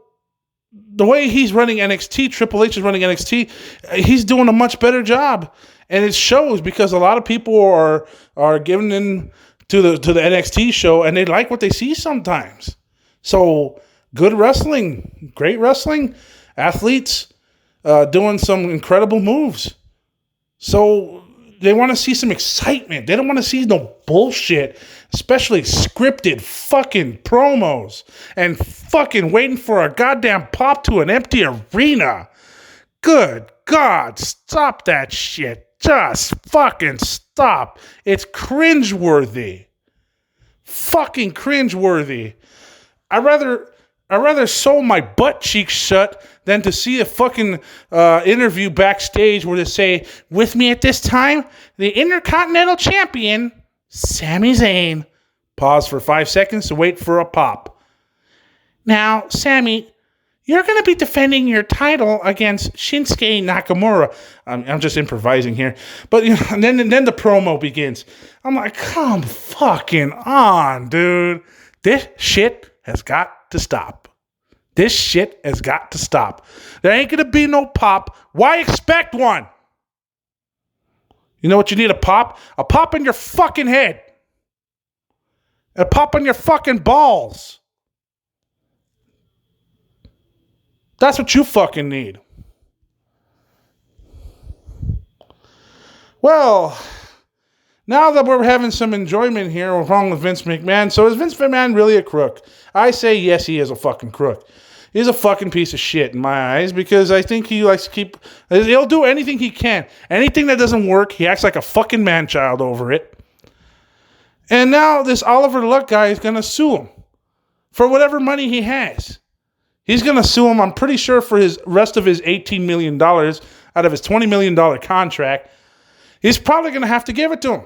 the way he's running NXT, Triple H is running NXT, he's doing a much better job. And it shows because a lot of people are giving in to the NXT show and they like what they see sometimes. So, good wrestling, great wrestling, athletes doing some incredible moves. So, they want to see some excitement. They don't want to see no bullshit, especially scripted fucking promos and fucking waiting for a goddamn pop to an empty arena. Good God, stop that shit. Just fucking stop. It's cringeworthy. Fucking cringeworthy. I'd rather sew my butt cheeks shut than to see a fucking interview backstage where they say, with me at this time, the Intercontinental Champion, Sami Zayn. Pause for 5 seconds to wait for a pop. Now, Sami, you're going to be defending your title against Shinsuke Nakamura. I'm just improvising here. But you know, and then the promo begins. I'm like, come fucking on, dude. This shit has got to stop. This shit has got to stop. There ain't going to be no pop. Why expect one? You know what you need a pop? A pop in your fucking head. A pop in your fucking balls. That's what you fucking need. Well, now that we're having some enjoyment here along with Vince McMahon, so is Vince McMahon really a crook? I say yes, he is a fucking crook. He's a fucking piece of shit in my eyes because I think he likes to keep... He'll do anything he can. Anything that doesn't work, he acts like a fucking man-child over it. And now this Oliver Luck guy is going to sue him for whatever money he has. He's going to sue him, I'm pretty sure, for his rest of his $18 million out of his $20 million contract. He's probably going to have to give it to him.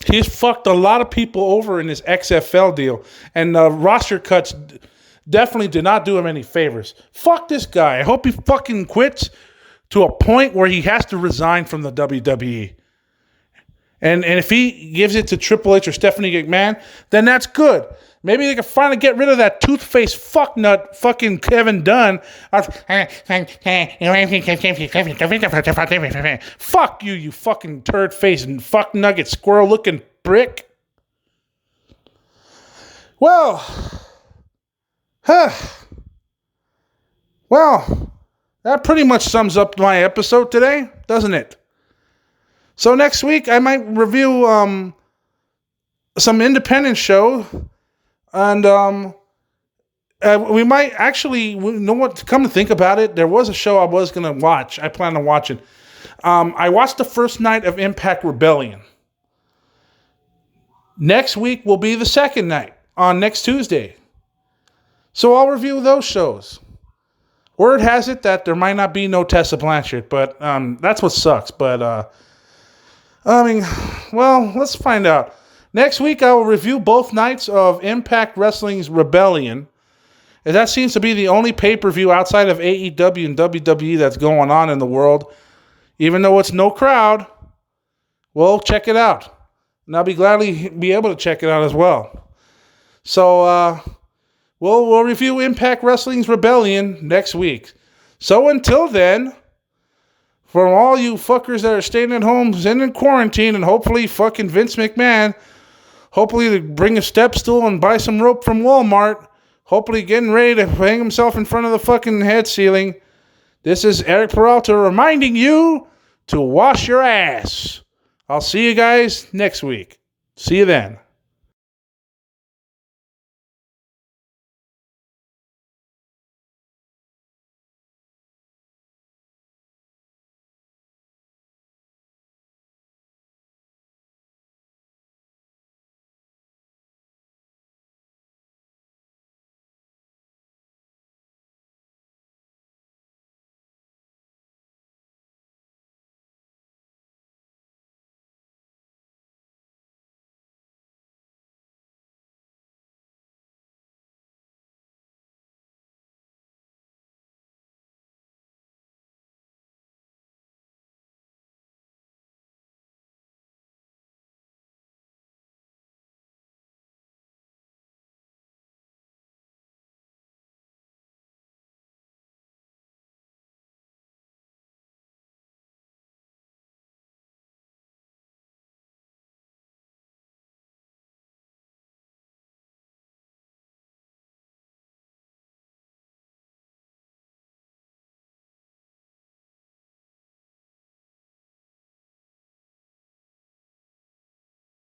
He's fucked a lot of people over in this XFL deal. And roster cuts definitely did not do him any favors. Fuck this guy. I hope he fucking quits to a point where he has to resign from the WWE. And if he gives it to Triple H or Stephanie McMahon, then that's good. Maybe they can finally get rid of that toothpaste fucknut fucking Kevin Dunn. Fuck you, you fucking turd face and fuck nugget squirrel looking brick. Well, that pretty much sums up my episode today, doesn't it? So next week I might review some independent show. And we might actually, you know what, come to think about it, there was a show I was going to watch. I plan on watching. I watched the first night of Impact Rebellion. Next week will be the second night on next Tuesday. So I'll review those shows. Word has it that there might not be no Tessa Blanchard, but that's what sucks. But, let's find out. Next week, I will review both nights of Impact Wrestling's Rebellion. And that seems to be the only pay-per-view outside of AEW and WWE that's going on in the world. Even though it's no crowd, we'll check it out. And I'll be gladly be able to check it out as well. So, we'll review Impact Wrestling's Rebellion next week. So until then, for all you fuckers that are staying at home and in quarantine, and hopefully fucking Vince McMahon... Hopefully to bring a step stool and buy some rope from Walmart. Hopefully getting ready to hang himself in front of the fucking head ceiling. This is Eric Peralta reminding you to wash your ass. I'll see you guys next week. See you then.